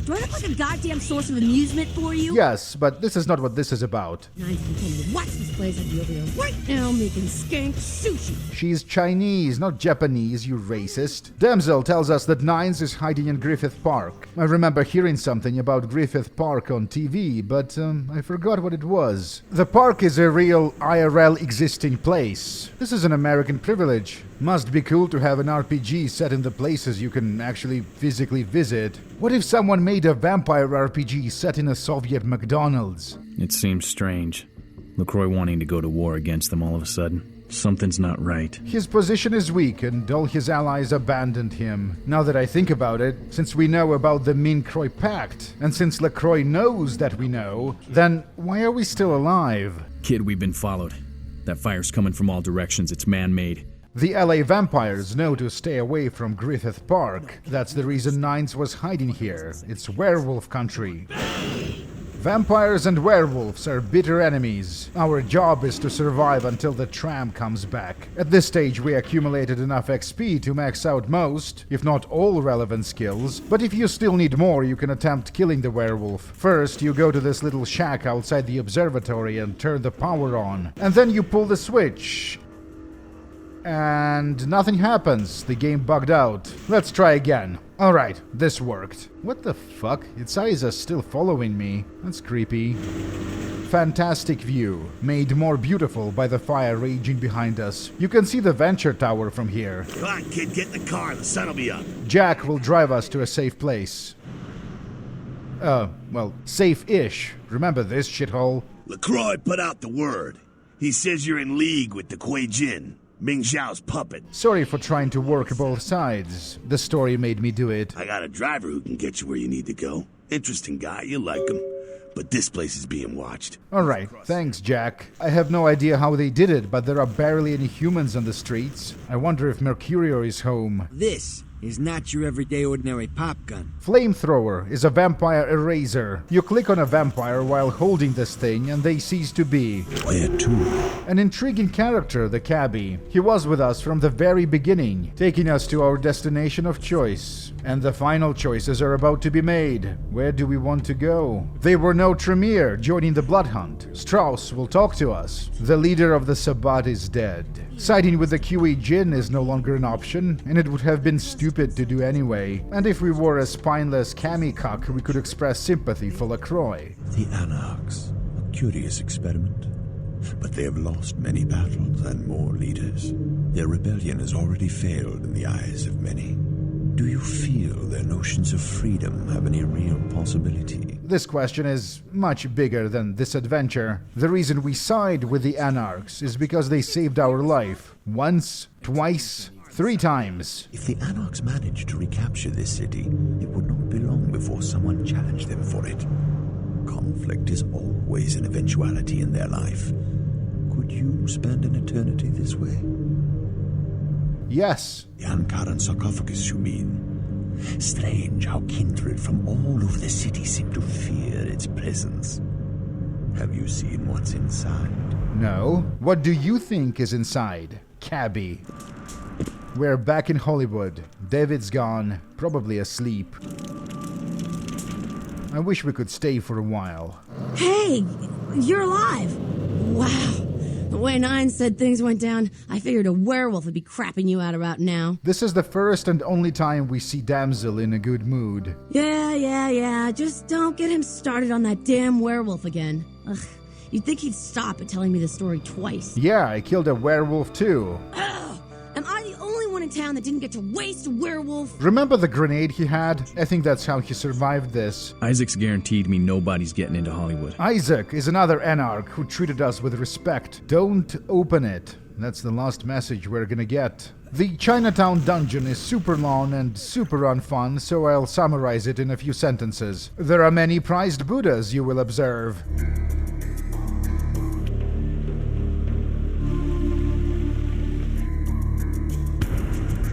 Do I look like a goddamn source of amusement for you? Yes, but this is not what this is about. Nines can tell me to watch this place. I'd be over there right now making skank sushi. She's Chinese, not Japanese, you racist. Damsel tells us that Nines is hiding in Griffith Park. I remember hearing something about Griffith Park on TV, but I forgot what it was. The park is a real IRL existing place. This is an American privilege. Must be cool to have an RPG set in the places you can actually physically visit. What if someone made a vampire RPG set in a Soviet McDonald's? It seems strange. LaCroix wanting to go to war against them all of a sudden. Something's not right. His position is weak and all his allies abandoned him. Now that I think about it, since we know about the Min-Croix Pact, and since LaCroix knows that we know, then why are we still alive? Kid, we've been followed. That fire's coming from all directions. It's man-made. The LA vampires know to stay away from Griffith Park. That's the reason Nines was hiding here. It's werewolf country. Vampires and werewolves are bitter enemies. Our job is to survive until the tram comes back. At this stage we accumulated enough XP to max out most, if not all relevant skills, but if you still need more you can attempt killing the werewolf. First you go to this little shack outside the observatory and turn the power on, and then you pull the switch. And nothing happens. The game bugged out. Let's try again. Alright, this worked. What the fuck? Its eyes are still following me. That's creepy. Fantastic view, made more beautiful by the fire raging behind us. You can see the Venture Tower from here. Come on, kid, get in the car. The sun will be up. Jack will drive us to a safe place. Well, safe-ish. Remember this, shithole? LaCroix put out the word. He says you're in league with the Kuei Jin, Ming Xiao's puppet. Sorry for trying to work both sides. The story made me do it. I got a driver who can get you where you need to go. Interesting guy, you like him. But this place is being watched. Alright, thanks, Jack. I have no idea how they did it, but there are barely any humans on the streets. I wonder if Mercurio is home. This is not your everyday ordinary pop gun. Flamethrower is a vampire eraser. You click on a vampire while holding this thing and they cease to be. Where to? An intriguing character, the cabbie. He was with us from the very beginning, taking us to our destination of choice. And the final choices are about to be made. Where do we want to go? They were no Tremere joining the Blood Hunt. Strauss will talk to us. The leader of the Sabbat is dead. Siding with the Kuei Jin is no longer an option, and it would have been stupid to do anyway. And if we were a spineless Kamikak, we could express sympathy for LaCroix. The Anarchs. A curious experiment. But they have lost many battles and more leaders. Their rebellion has already failed in the eyes of many. Do you feel their notions of freedom have any real possibility? This question is much bigger than this adventure. The reason we side with the Anarchs is because they saved our life. Once, twice, 3 times. If the Anarchs managed to recapture this city, it would not be long before someone challenged them for it. Conflict is always an eventuality in their life. Could you spend an eternity this way? Yes. The Ankaran sarcophagus, you mean? Strange how kindred from all over the city seem to fear its presence. Have you seen what's inside? No. What do you think is inside, cabbie? We're back in Hollywood. David's gone, probably asleep. I wish we could stay for a while. Hey, you're alive! Wow. The way Nines said things went down, I figured a werewolf would be crapping you out about now. This is the first and only time we see Damsel in a good mood. Yeah. Just don't get him started on that damn werewolf again. Ugh. You'd think he'd stop at telling me the story twice. Yeah, I killed a werewolf too. Ugh. Am I the only one in town that didn't get to waste a werewolf? Remember the grenade he had? I think that's how he survived this. Isaac's guaranteed me nobody's getting into Hollywood. Isaac is another Anarch who treated us with respect. Don't open it. That's the last message we're gonna get. The Chinatown dungeon is super long and super unfun, so I'll summarize it in a few sentences. There are many prized Buddhas, you will observe.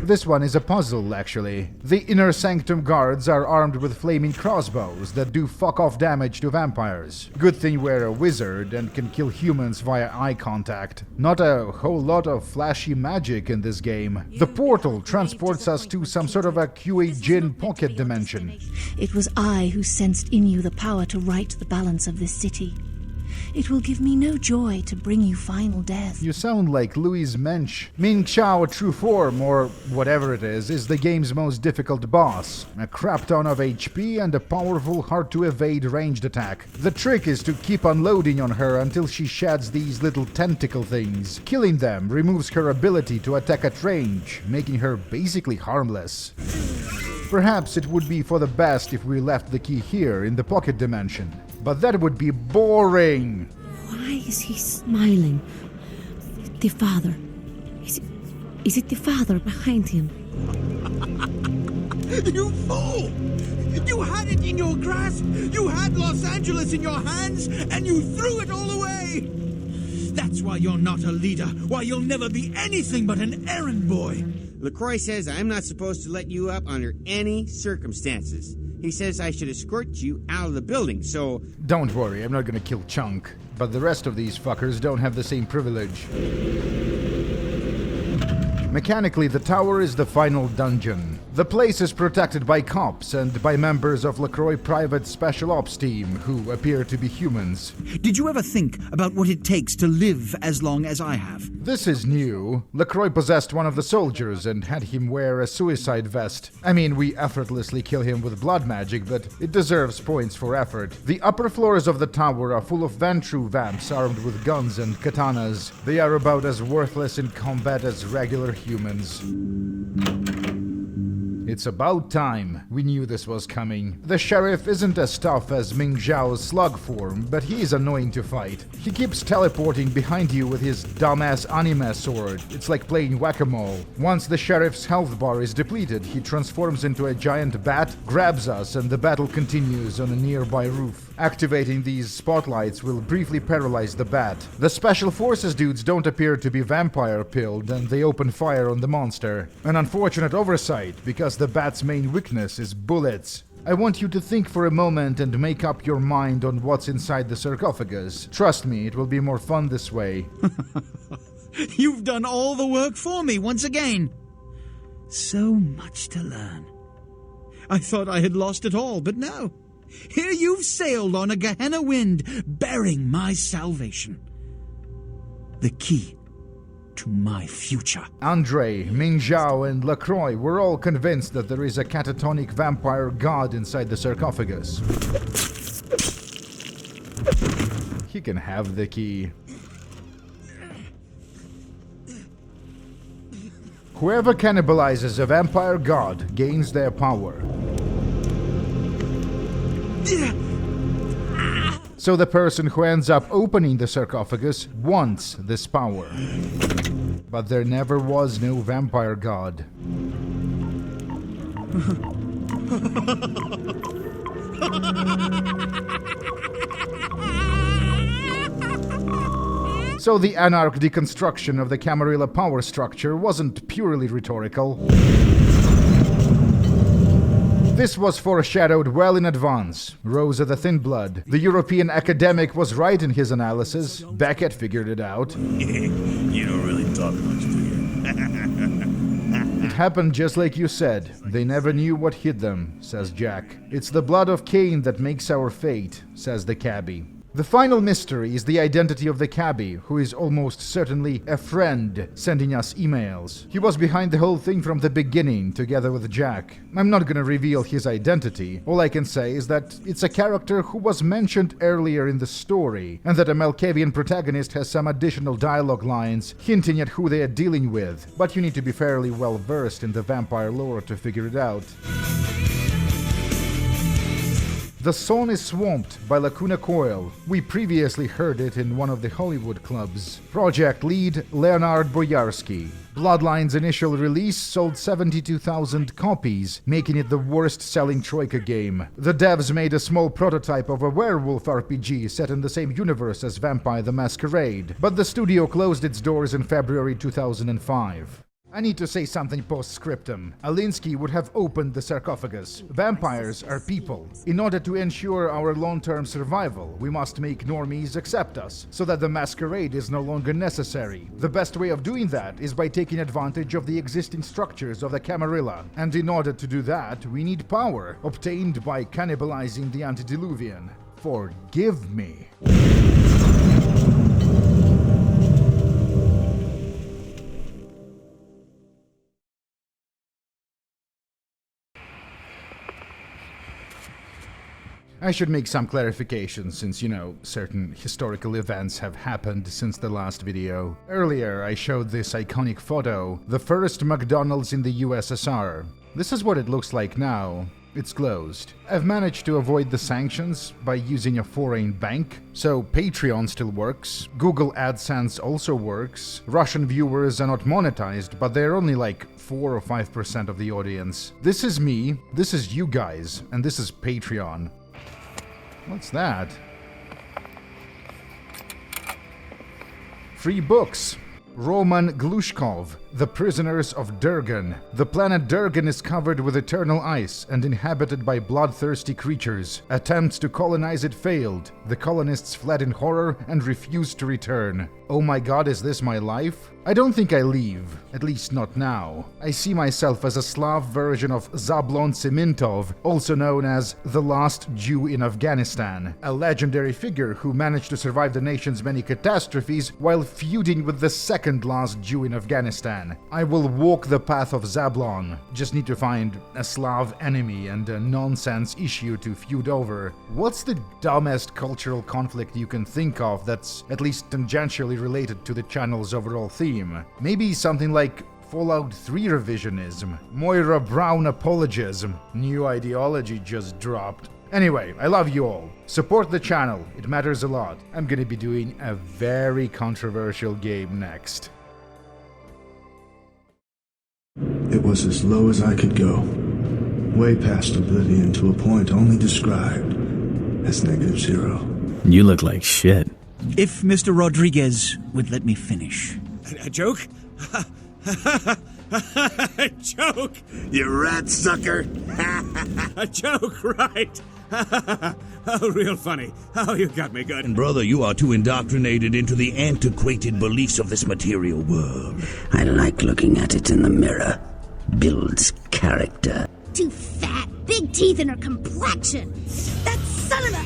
This one is a puzzle, actually. The Inner Sanctum guards are armed with flaming crossbows that do fuck-off damage to vampires. Good thing we're a wizard and can kill humans via eye contact. Not a whole lot of flashy magic in this game. The portal transports us to some sort of a QA Jin pocket dimension. It was I who sensed in you the power to right the balance of this city. It will give me no joy to bring you final death. You sound like Louise Mensch. Ming Chao True Form, or whatever it is the game's most difficult boss. A crap ton of HP and a powerful, hard-to-evade ranged attack. The trick is to keep unloading on her until she sheds these little tentacle things. Killing them removes her ability to attack at range, making her basically harmless. Perhaps it would be for the best if we left the key here in the pocket dimension. But that would be boring! Why is he smiling? The father. Is it the father behind him? You fool! You had it in your grasp! You had Los Angeles in your hands, and you threw it all away! That's why you're not a leader, why you'll never be anything but an errand boy! LaCroix says I'm not supposed to let you up under any circumstances. He says I should escort you out of the building, so... Don't worry, I'm not gonna kill Chunk. But the rest of these fuckers don't have the same privilege. Mechanically, the tower is the final dungeon. The place is protected by cops and by members of LaCroix Private Special Ops team, who appear to be humans. Did you ever think about what it takes to live as long as I have? This is new. LaCroix possessed one of the soldiers and had him wear a suicide vest. I mean, we effortlessly kill him with blood magic, but it deserves points for effort. The upper floors of the tower are full of Ventrue vamps armed with guns and katanas. They are about as worthless in combat as regular humans. It's about time. We knew this was coming. The sheriff isn't as tough as Ming Zhao's slug form, but he's annoying to fight. He keeps teleporting behind you with his dumbass anime sword. It's like playing whack-a-mole. Once the sheriff's health bar is depleted, he transforms into a giant bat, grabs us, and the battle continues on a nearby roof. Activating these spotlights will briefly paralyze the bat. The special forces dudes don't appear to be vampire-pilled, and they open fire on the monster. An unfortunate oversight, because the bat's main weakness is bullets. I want you to think for a moment and make up your mind on what's inside the sarcophagus. Trust me, it will be more fun this way. You've done all the work for me once again. So much to learn. I thought I had lost it all, but no. Here you've sailed on a Gehenna wind, bearing my salvation. The key to my future. Andre, Ming Zhao, and LaCroix were all convinced that there is a catatonic vampire god inside the sarcophagus. He can have the key. Whoever cannibalizes a vampire god gains their power. So the person who ends up opening the sarcophagus wants this power. But there never was no vampire god. So the Anarch deconstruction of the Camarilla power structure wasn't purely rhetorical. This was foreshadowed well in advance. Rosa the Thin Blood. The European academic was right in his analysis. Beckett figured it out. You don't really talk much, do you? It happened just like you said. They never knew what hit them, says Jack. It's the blood of Cain that makes our fate, says the cabbie. The final mystery is the identity of the cabbie, who is almost certainly a friend sending us emails. He was behind the whole thing from the beginning, together with Jack. I'm not gonna reveal his identity. All I can say is that it's a character who was mentioned earlier in the story, and that a Malkavian protagonist has some additional dialogue lines hinting at who they are dealing with. But you need to be fairly well versed in the vampire lore to figure it out. The song is Swamped by Lacuna Coil. We previously heard it in one of the Hollywood clubs. Project lead Leonard Boyarsky. Bloodlines' initial release sold 72,000 copies, making it the worst-selling Troika game. The devs made a small prototype of a werewolf RPG set in the same universe as Vampire the Masquerade, but the studio closed its doors in February 2005. I need to say something post-scriptum. Alinsky would have opened the sarcophagus. Vampires are people. In order to ensure our long-term survival, we must make normies accept us, so that the masquerade is no longer necessary. The best way of doing that is by taking advantage of the existing structures of the Camarilla. And in order to do that, we need power, obtained by cannibalizing the antediluvian. Forgive me. I should make some clarifications since, certain historical events have happened since the last video. Earlier, I showed this iconic photo, the first McDonald's in the USSR. This is what it looks like now. It's closed. I've managed to avoid the sanctions by using a foreign bank, so Patreon still works, Google AdSense also works, Russian viewers are not monetized, but they're only like 4 or 5% of the audience. This is me, this is you guys, and this is Patreon. What's that? Free books. Roman Glushkov, The Prisoners of Durgan. The planet Durgan is covered with eternal ice and inhabited by bloodthirsty creatures. Attempts to colonize it failed. The colonists fled in horror and refused to return. Oh my god, is this my life? I don't think I leave, at least not now. I see myself as a Slav version of Zablon Simintov, also known as the last Jew in Afghanistan, a legendary figure who managed to survive the nation's many catastrophes while feuding with the second last Jew in Afghanistan. I will walk the path of Zablon, just need to find a Slav enemy and a nonsense issue to feud over. What's the dumbest cultural conflict you can think of that's at least tangentially related to the channel's overall theme? Maybe something like Fallout 3 revisionism, Moira Brown apologism, new ideology just dropped. Anyway, I love you all. Support the channel, it matters a lot. I'm gonna be doing a very controversial game next. It was as low as I could go, way past oblivion to a point only described as -0. You look like shit. If Mr. Rodriguez would let me finish. A joke? A joke? You rat sucker! A joke, right? Oh, real funny. Oh, you got me good. And brother, you are too indoctrinated into the antiquated beliefs of this material world. I like looking at it in the mirror. Builds character. Too fat, big teeth in her complexion. That son of an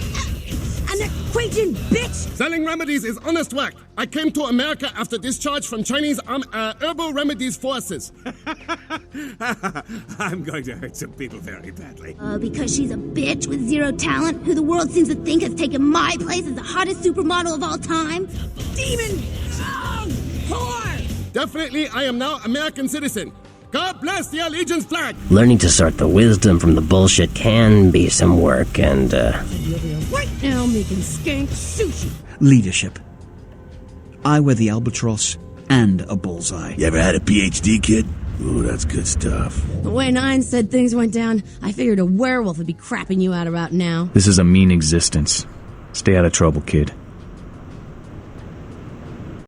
equation, bitch! Selling remedies is honest work. I came to America after discharge from Chinese herbal remedies forces. I'm going to hurt some people very badly. Because she's a bitch with zero talent, who the world seems to think has taken my place as the hottest supermodel of all time? Demon! Whore! Definitely, I am now American citizen. God bless the Allegiance flag! Learning to sort the wisdom from the bullshit can be some work, and, Right now, making skank sushi. Leadership. I wear the albatross and a bullseye. You ever had a PhD, kid? Ooh, that's good stuff. The way Nine said things went down, I figured a werewolf would be crapping you out about now. This is a mean existence. Stay out of trouble, kid.